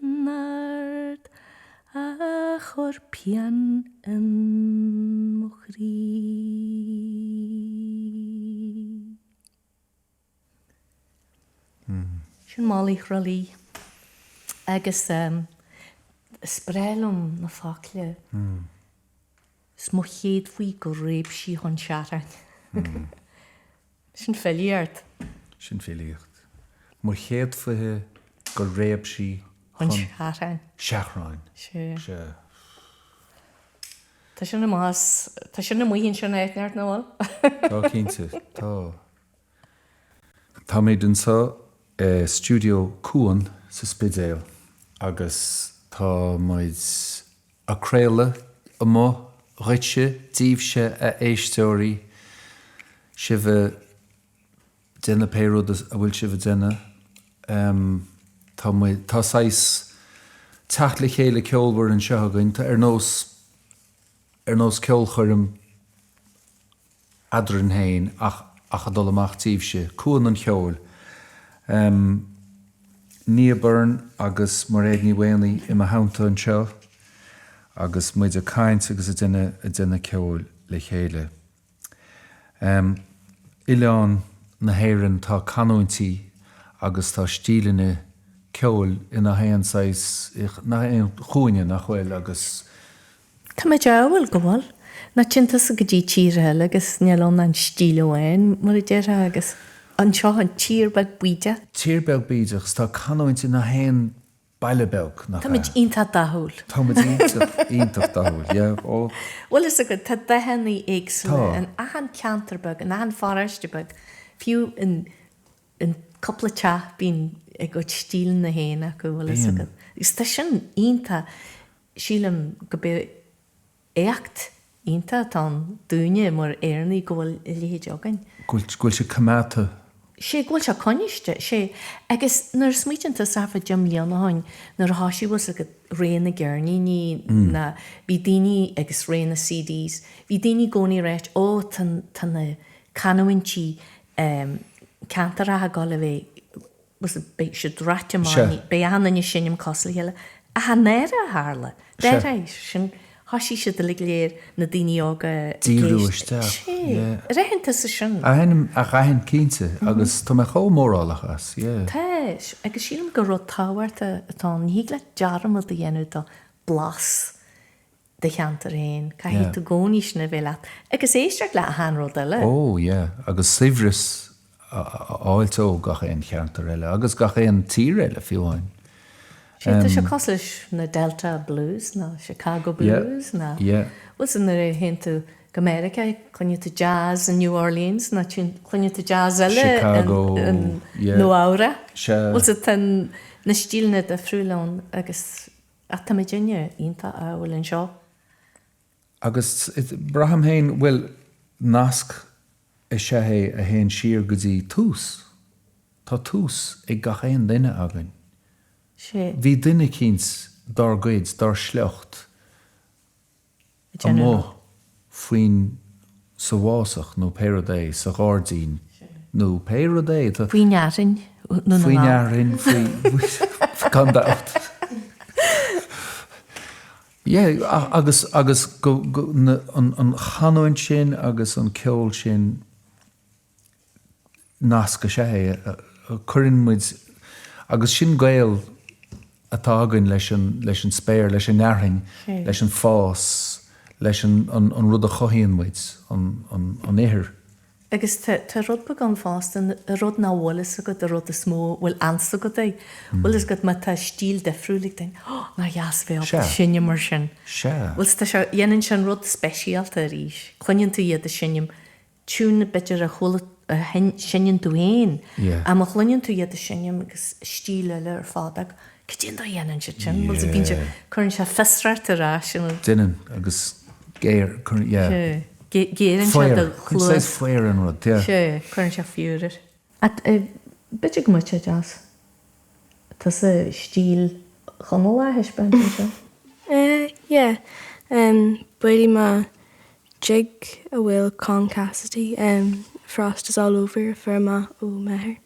nard a chorpian en mochri Sin Málaí chrolí agus spreilm na fácle Smó chéad faoi go réib sí chun searan. Sin fellíart. Sin fellíart. Mar chéad faithe go réib sí chun searan. Seaachráin. Tá sin na muhíonn sin éitneart na bhil? Tá cínte, tá. Tá méid an sa Stiúideo Cuan sa spidéal agus tá maid a Craolacháin a mo roitse díobhse a éistóirí sibh déna péród a bhfuil sibh déna tá sais teach le chéile ceolbhar an seogainn tá ar nós ceol chuirm adran hain ach a dul amach díobhse Cuan an Cheoil Nia Byrne agus Mairéad Ní Mhaonaigh I haunta an seo agus muid a caint agus a duine ceol le chéile. Ileán na hÉireann tá canúintí agus tá stílanne ceol ina haon sais na haon chúine nach chfuil agus Tá me deabhfuil go bhfuil na tinta sa go dtí tíre agus nealón an stíleháin mar déir agus an seo an tírbeg buide. Tírbeg bíideach tá canhainte na haon bailebeg nach. Tá muid ionta dathúil. Tá muid ionta dathúil, yeah. Well is a go tá dehannaí éagsúla an ahan ceantarbeg an ahan fáráistebeg fiú in coppla te bín ag go stíl na héna go bhfuil is a go. Is tá sin ionta sílam go be éacht ionta tá dúine mar éarnaí go bhfuil léhéid againn. Gúil sé cumata. sé ghfuil se coniste sé agus nar smuoitianta safa Jim Leanahain nar háisiú was a go réna gearní ní na bhí daoine agus réna CDs. Bhí daoine gcónaí réit ó tanna canhaintí cantar a gála bheith was be se dráte máí be anna sinnim cosla heile a ha néire a hála. Déir sin hasí se de léir na daoine ága díúiste. Réhananta sa sin. A rahan cínte agus tá me chomórálachas. Teis, agus sílam go rud táhairta atá níla dearm a dhéanú do blas de cheantar réin, caihí tú gcóníis na bhéile. Agus éisteach le a hanród eile. Ó, agus sihris áiltó gach éon cheantar eile, agus gach éon tír eile fiúháin. Tá se coslis na Delta Blues, na Chicago Blues, na... Was in there hintu America, chunne to jazz in New Orleans, na chunne to jazz eile Chicago, in Nuaura. Was it ten na stílne de Frúlán agus atamidinne ínta a bhfuil an seo. Agus braham hain bhfuil nasc I sé a hain siar go dtí tús. Tá tús ag gach éon duine againn. Bhí duine cíns dar gaid, dar sleocht a mó faoin sa bhásach nó péradé, sa gádaín nó péradé. Faoin nearin. Faoin nearin, faoin gandácht. Agus an chanáin sin agus an ceol sin nasca sé chuireann muid agus sin gael atá againn leis an spéir, leis an nearthing, leis an fás, leis an rud a chothíonn muid, an éair. Agus tá rud be an fás an rud ná bhlas a go a rud a smó bhfuil ansa go é. Bhfuil is go me tá stíl de friúlaigh dain, ná jaas bhéh sinne mar sin. Bhfuil tá se dhéanann sin rud speisialta a ríis. Chunneann tú iad a sinnim túna beidir a chola sinneann tú héin. A má chluineann tú iad a sinnim agus stíl eile ar fádag. Cydyn do dhéanann se sin. Bhfuil sa bín se chuann se festrart a rá sin. Duine agus géir, Géirann se do chlúas. Says fire an rud, Sé, chuann se fiúrir. Beidir go muid jazz. Tá sa stíl chomhluadar heis bent se? Buí má jig a bhfuil con Cassidy, Frost is all over for ma ó Mairéad.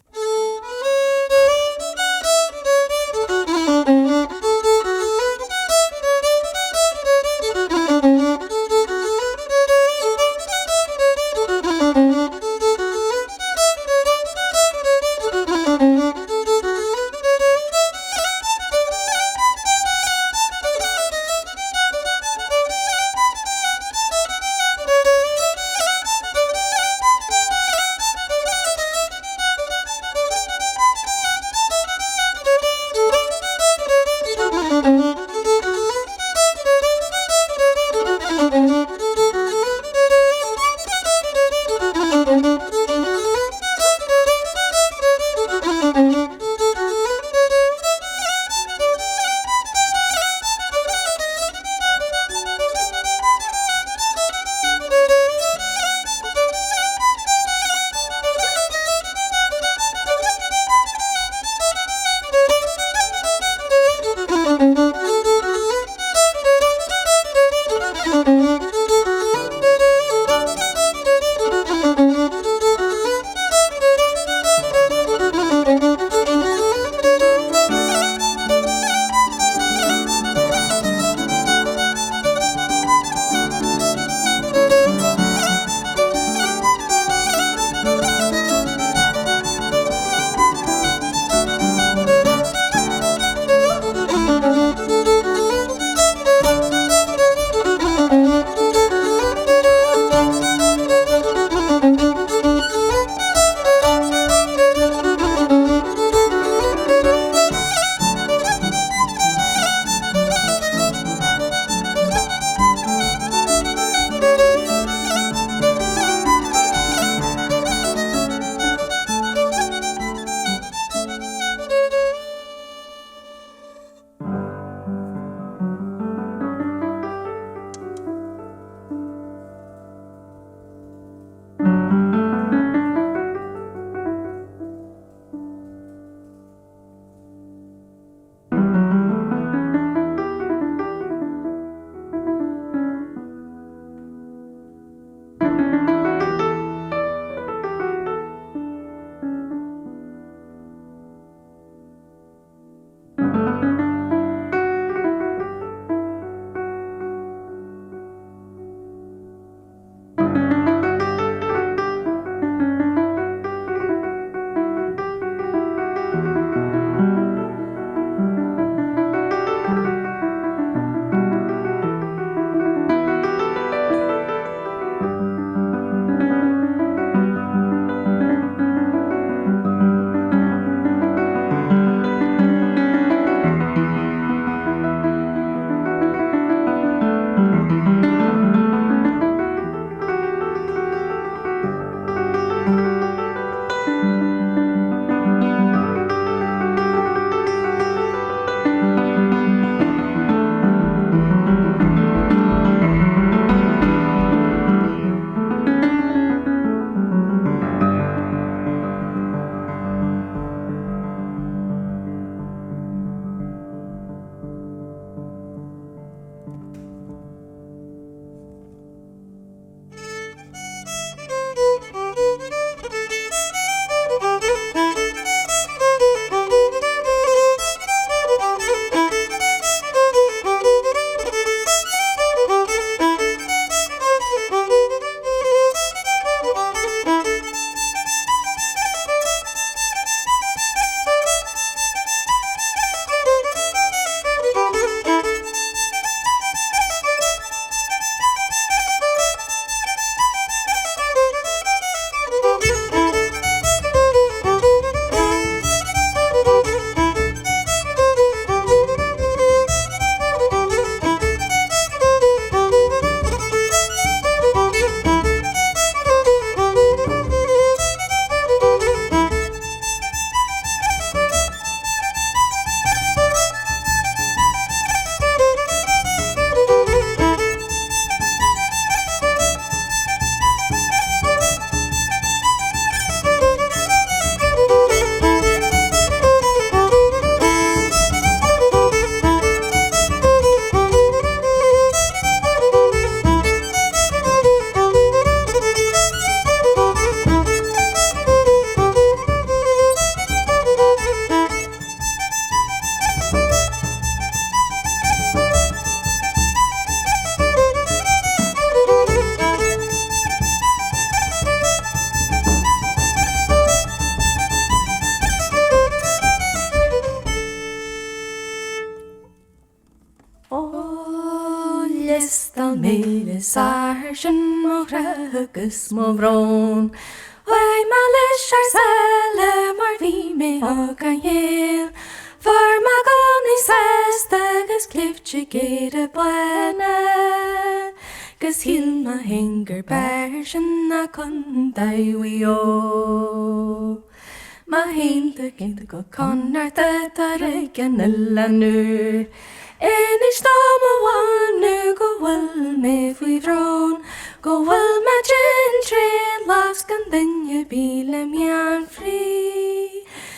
listal méle sár sin Mhaonaigh agus Mhaonaigh. Wai ma leis ar sele mar bhí mé ag an Cheoil. Far ma gan is sesta agus clifte géad a buine. Gus hil ma hingar beir sin a chun daghí Ma hénta ginta go conar tar ag an ilanú. Inis dá ma bhainú go bhfuil mé faoi bhrón. Go bhfuil ma gin tre las gan duine bíle meán frí.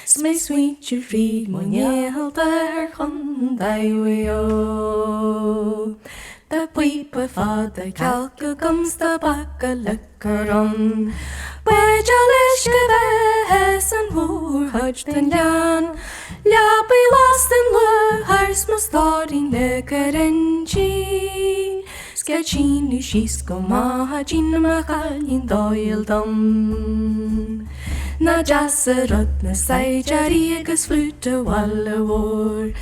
Smé sweetú frí mo nealtar chun daghí Da puipa fada calca gumsta baca lecaron. Beja leis go bheithes an mhór chuid den lean. Leapaí lost an luthars mo stádaín lecarintí. Scairtínú síos go maithe dín ma chailín dáil dom. Na jasa rud na saidearí agus flúta walla mhór.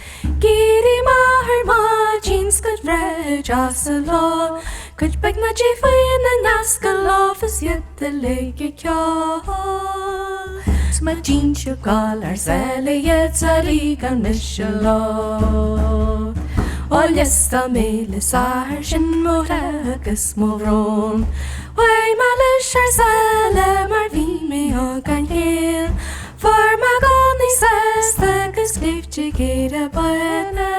Géirí maithir má jeans go bhre jasa lá. Cuid beag na ddífaí na neasca láfas iadta leige ceol. Ma jeans siú gáil ar sela iad sa rí gan mis lá. Ó liestal méle sár sin Mhaonaigh agus Mhaonaigh. Wai ma leis ar sele mar bhí mé ag an Cheoil. Far ma gan is sesta agus clifte géad a buine.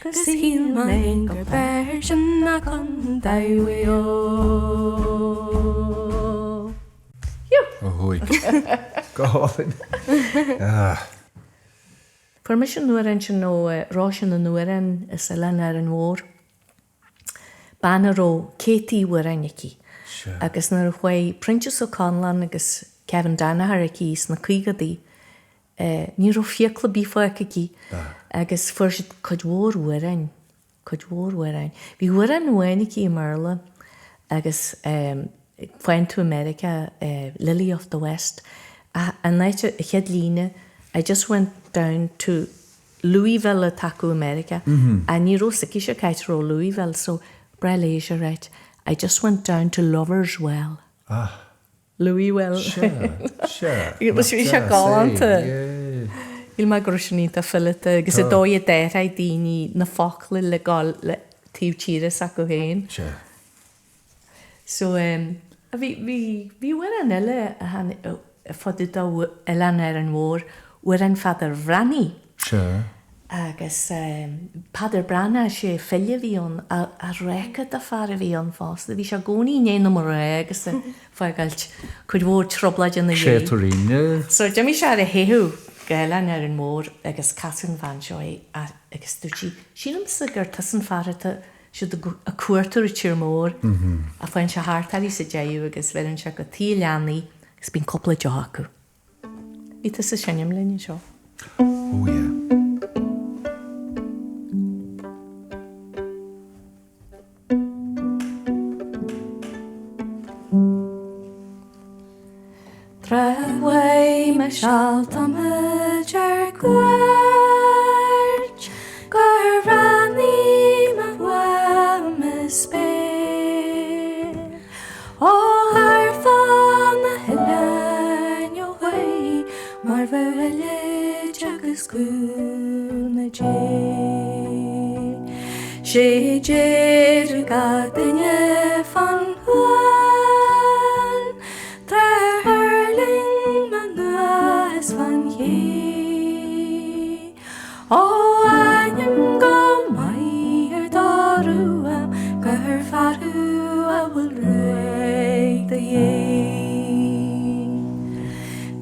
Gus hil ma hingar beir sin a chun daghí Hui. Gáin. Fuair me sin nuair sin nó rásin na nuair is lean ar an mhór. Banna ró cétaí uairanicí. Agus nar chuid Princess ó Conlan agus Kevin Danaher aquí na cuigadaí. Ní ró fiacla bífa aquí. Agus fuair siad chuidmhór uairain. Bhí uairain nuainicí I Marla agus went to America, Lily of the West. And I had Lina. I just went down to Louisville taku America. And ní ró sici se caiit ró Louisville, so Breléise right. I just went down to Lover's Well. Louisville. Sure. It was really galanta. Il ma grúisinaíta fillite agus a dói a déir a daoine na focla le gáil le tíobhtíras a go héin. So bhí bhfuil an eile a fadú dá eilean ar an mhór uair an fadar bhreanaí. Agus padar brana sé fille bhíon a réicad a far a bhíon fásta. Bhí se gcónaí néana mar ré agus fágailt chuid mhór troblaid an na dhé. Cheoltóirí. So deimi se a héú Gaeltachta ar an mór agus Catherine Van Joy agus dúirtí. Sínam sa gur tasan farata siad a cuairtar a tíir mór a fáin se háartarí sa déú agus bheann se go tí leanaí agus bín coppla de acu. Bhí sa sinneam lenne seo. Treway me shalta me jar gwarch Garrani me wa me spare O har fan helen yo way mar village agus gune je she jer gadene fan O I'm go Mairéad Ní gur farú a bhfuil réig de dhé.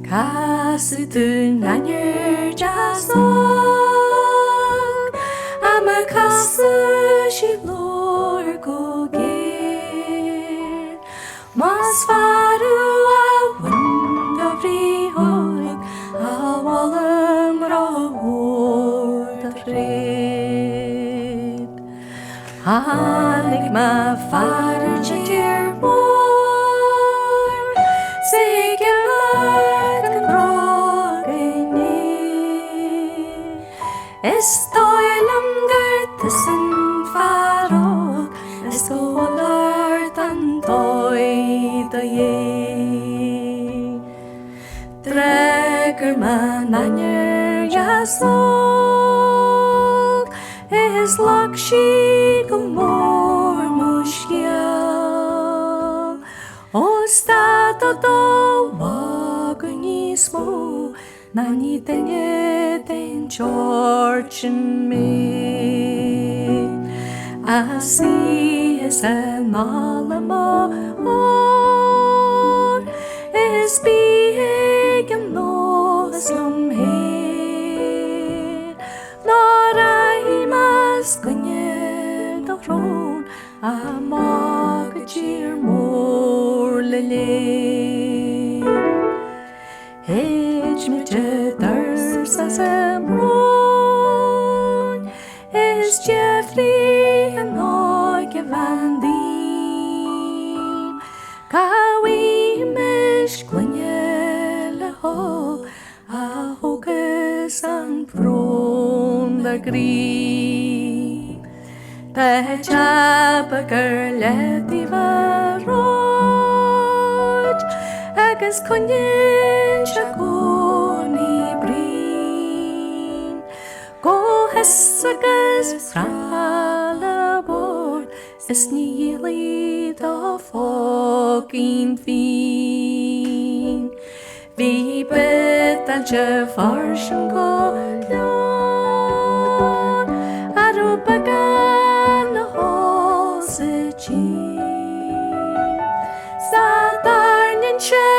Casú dún anir jazz am a casú si lór go géir. Mas farú a wind a bhrí hoig a bhfuilm rá red. Hannig ma fader dear more, say gemart and brogene. Estoy longer the sun faro. nainir jasol is lakshi gomor mushia o stato do wagni smo nani tenye ten church in me I see is an alamo is big and no slum here nor I must gunye the throne a magachir more lily H me thirst as a moon is Jeffrey and no gavandi Kawi mesh gwnyel ho a hogus an pron the green the chabaker leti varoj agus kunyin shakoni brin go hessagus fralabor is nearly the fucking fiend. Vi betalje farschen golon, arubagan hose chin. Sadarnenche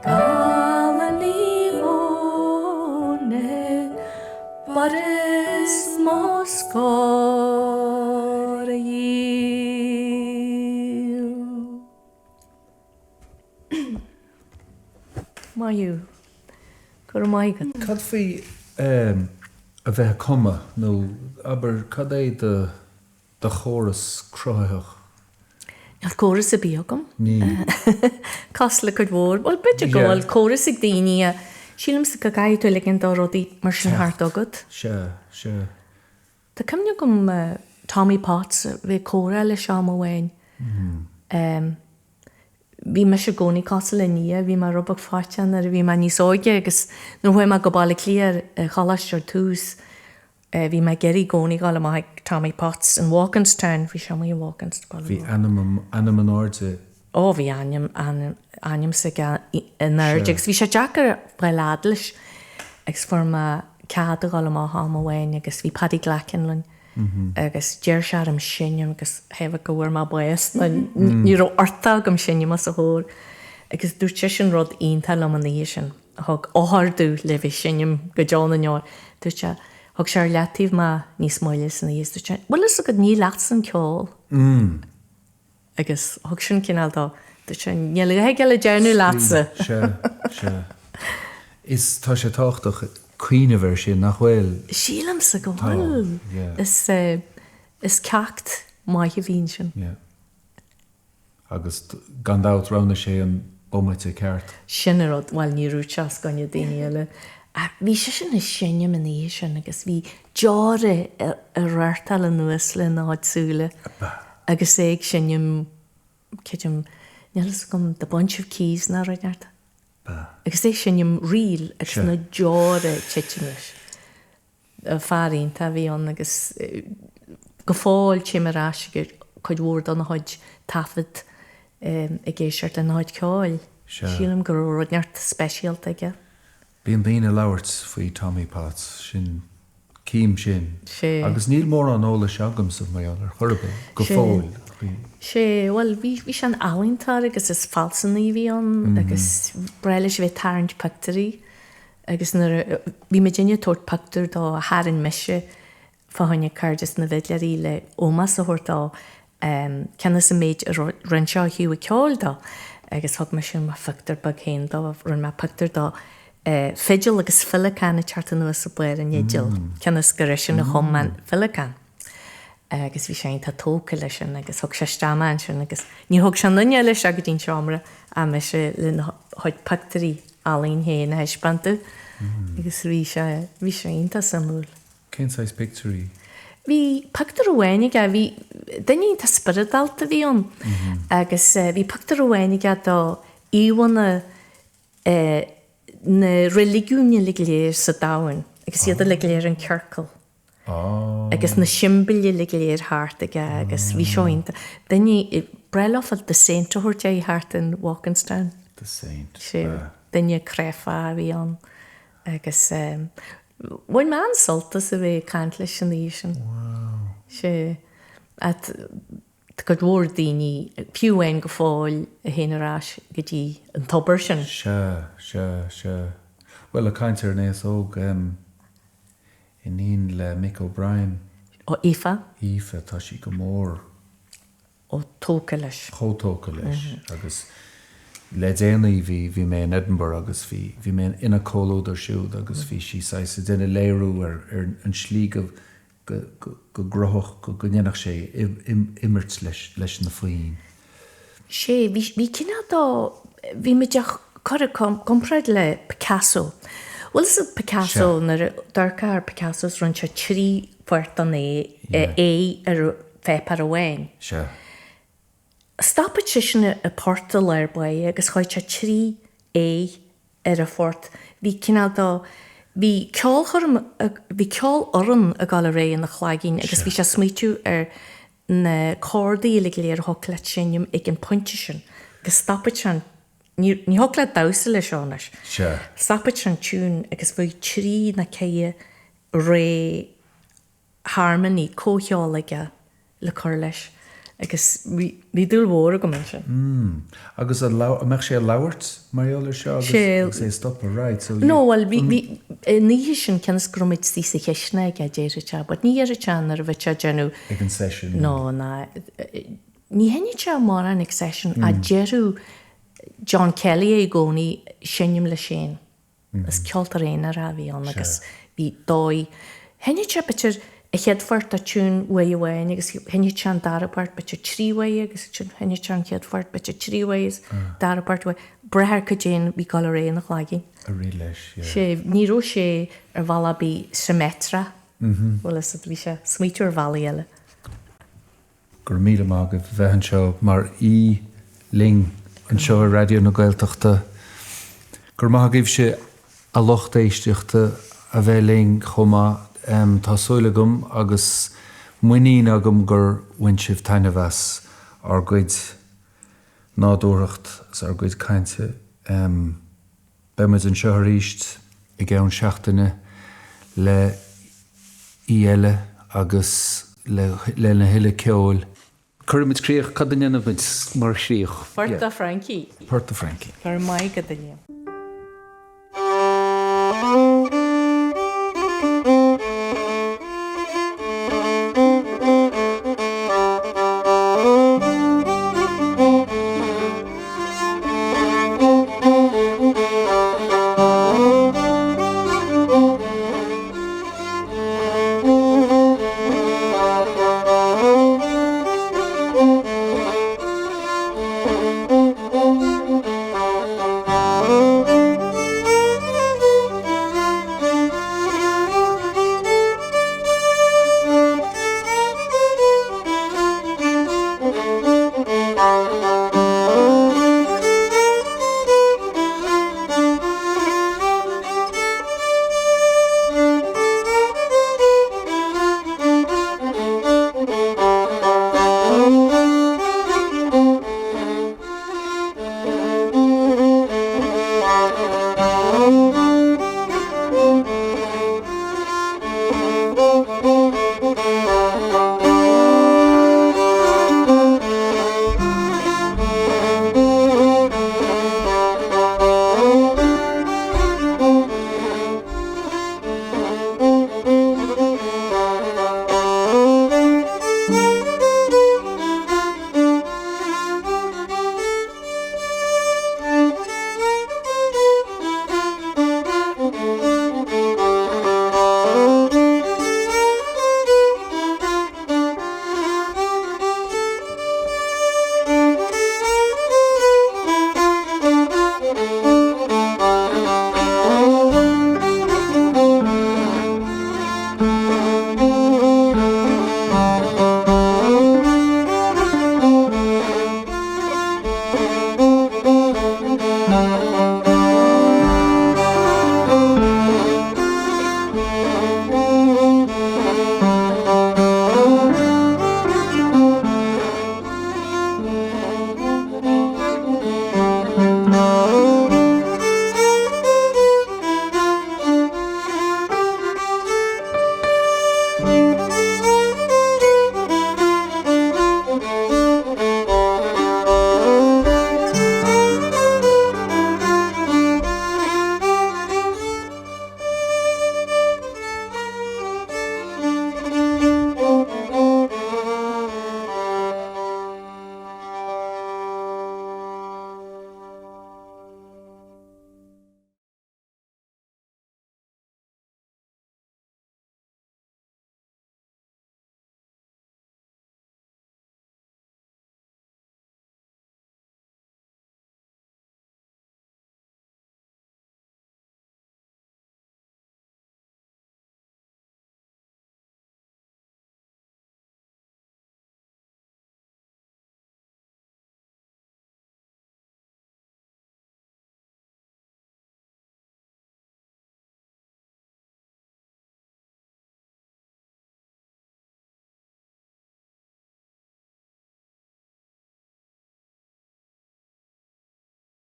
galalione, Boris Moscow. Maiú gur maigad. Cad fí a bheith cuma nó aber cad é de chóras crothach? Al chóras a bíogam. Ní. Casla chud mhór. Well, beidir gáil chóras ag daoine sílam sa gaidú le an dá rudaí mar sin thart agad. Se. Tá cymne gom Tommy Potts bhí córa le seam amháin. Bhí me se gcónaí casa le Nia, bhí mar rubach fátean ar bhí me níos óige agus nó bhfuil me go bála clíar chalasteir tús bhí me geirí gcónaí gála mai Tommy Potts an Walkinstown, bhí se mé Walkinstown. Bhí anam an áirte. Ó, bhí aim sa nerdix. Bhí se Jackar bhailadlis agus forma cead gála má hámhain agus bhí Paddy Glackenlin. agus deir sear am sinne agus hefah go bhfuir má buas ní ro orta am sinne mas a hór agus dúirt sé sin rud iontal am an sin thug áthardú le bhí sinnem go deánna neir dúirt se thug sé letíh má níos máile san níos dúirt sé bhfuil is go ní leat san ceol agus thug sin cináltá dúirt sé neala heige le dearnú leatsa Se. Is tá sé táchtach Cuoine bhar sin nach bhfuil. Sílam sa go bhfuil. Is ceacht maithe bhín sin. Agus gandát rana sé an bomite ceart. Sinna rud bhil ní rúteas ganne daine eile. Bhí sé sin is sinne man é sin agus bhí deáre a réirtal an nuas le náidsúla. Agus éag sinnem cidim nelas gom the bunch of keys na roinearta. Agus é sinnem riil agus na deáre titinis. Farín tá bhí an agus go fáil tíimeráisigur chuid mhór an chuid tafad I géisiart an háid ceáil. Sílam gur roineart speisialt aige. Bhíon bína labhairt faoi Tommy Potts sin cím sin. Agus níl mór an óla seagam sa maiall ar chorbe go fáil. Sé, well, bhí an áhaintar agus is falsan í bhí an agus brelis bheith tarint pactarí agus bhí me dinne tuairt pactar dá háan meise fáinne cardis na bheitleirí le ómas a thuirtá cena sa méid run seo hiú a ceáil dá agus thug me sin má factar bag chéin dá run me pactar dá féidir agus fileán na charta nuas sa buir an éidir cena scarir sin na chomman fileán. Agus bhí sé tá tóca lei sin agus thug sé stáán sin agus ní thug se nunne leis a go dtín seomra a me se le chuid pactarí alín héin na heispanta agus bhí sé ionta samúil. Céntáis picturí? Bhí pactar óhhainnig a bhí daine tá spiridalta bhí an agus bhí pactar óhhainnig a dá íhana na religiúne le léir sa dáin, agus iad le léir an ceircail. Agus na simbili le léir háart agus bhí seointe. Daine brelofal de Saint thuirte í háart in Walkinstown. The Saint. Daine crefa bhí an. Agus bhain man soltas a bheith cant leis an ísin. Sé at go dúir daoine piúhain go fáil a héanarás go dtí an tobar sin. Se. Well, a caiintear néos óg in íon le Mick O'Brien. Ó Ifa. Ifa, tá sí go mór. Ó tóca leis. Chótóca leis. Agus le déanaí bhí mé in Edinburgh agus bhí mé ina chomhluadar siúd agus bhí sí sa duine léiriú ar an slí go groch go gnéanach sé immert leis na faoin. Sé, bhí cinná dá, bhí me deach chuir compraid le Picasso. Well, is it Picasso, darcar Picasso's run se 3 puerta é ar fépar a bhain. Se. Stopid sin a porta leir buí agus chuid se 3 é ar a fort. Bhí cinál dá, bhí ceol oran a gáil ré in na chláigín agus bhí se smitú ar na córdaí le léir hocla sinnium ag an pointe sin. Agus stopid sin, ní hocla dása le seánas. Se. Stopid sin tún agus bhí 3 na cé ré harmony cócheálaige le chuir leis. Agus bhí dúil mhór go man sin. Agus meach sé labhairt maríola seo agus sé stop a right. No, well, ní sin cenas gromid tí sa cheisna ag a déirite, but ní ar a tean ar bheith te genú. Ag an session. No, ní henne te mar an ag session a deirú John Kelly é gcónaí sinnim le sin. Is ceoltóirí a bhí an agus bhí dói. Henne te bitir a cheadfart a tún bhain agus henne tean darapart bitir 3 agus henne tean cheadfart bitir 3 darapart brethir go déan bhí gáil ré nach chláigín. A rí leis, sé níró sé ar bhela bí semetra. Bhfuil is bhí sé smitú ar bhela eile. Gur míle mágah bheithan seo mar ling an seo a raidió na Gaeltachta. Gur mágah sé a locht éisteachta a bheith ling chomá tá súla gom agus muoín agam gur bhain sibh taine bheas ar gcuid nádúireacht ar gcuid cainte. Beimiid an seo ríist i gceann seachtaine le eile agus le na huile ceoil. Cuirimiid críoch cad a dhéanamh mar síoch. Puerto Frankie. Puerto Frankie. Gur Mairéad Ní Mhaonaigh.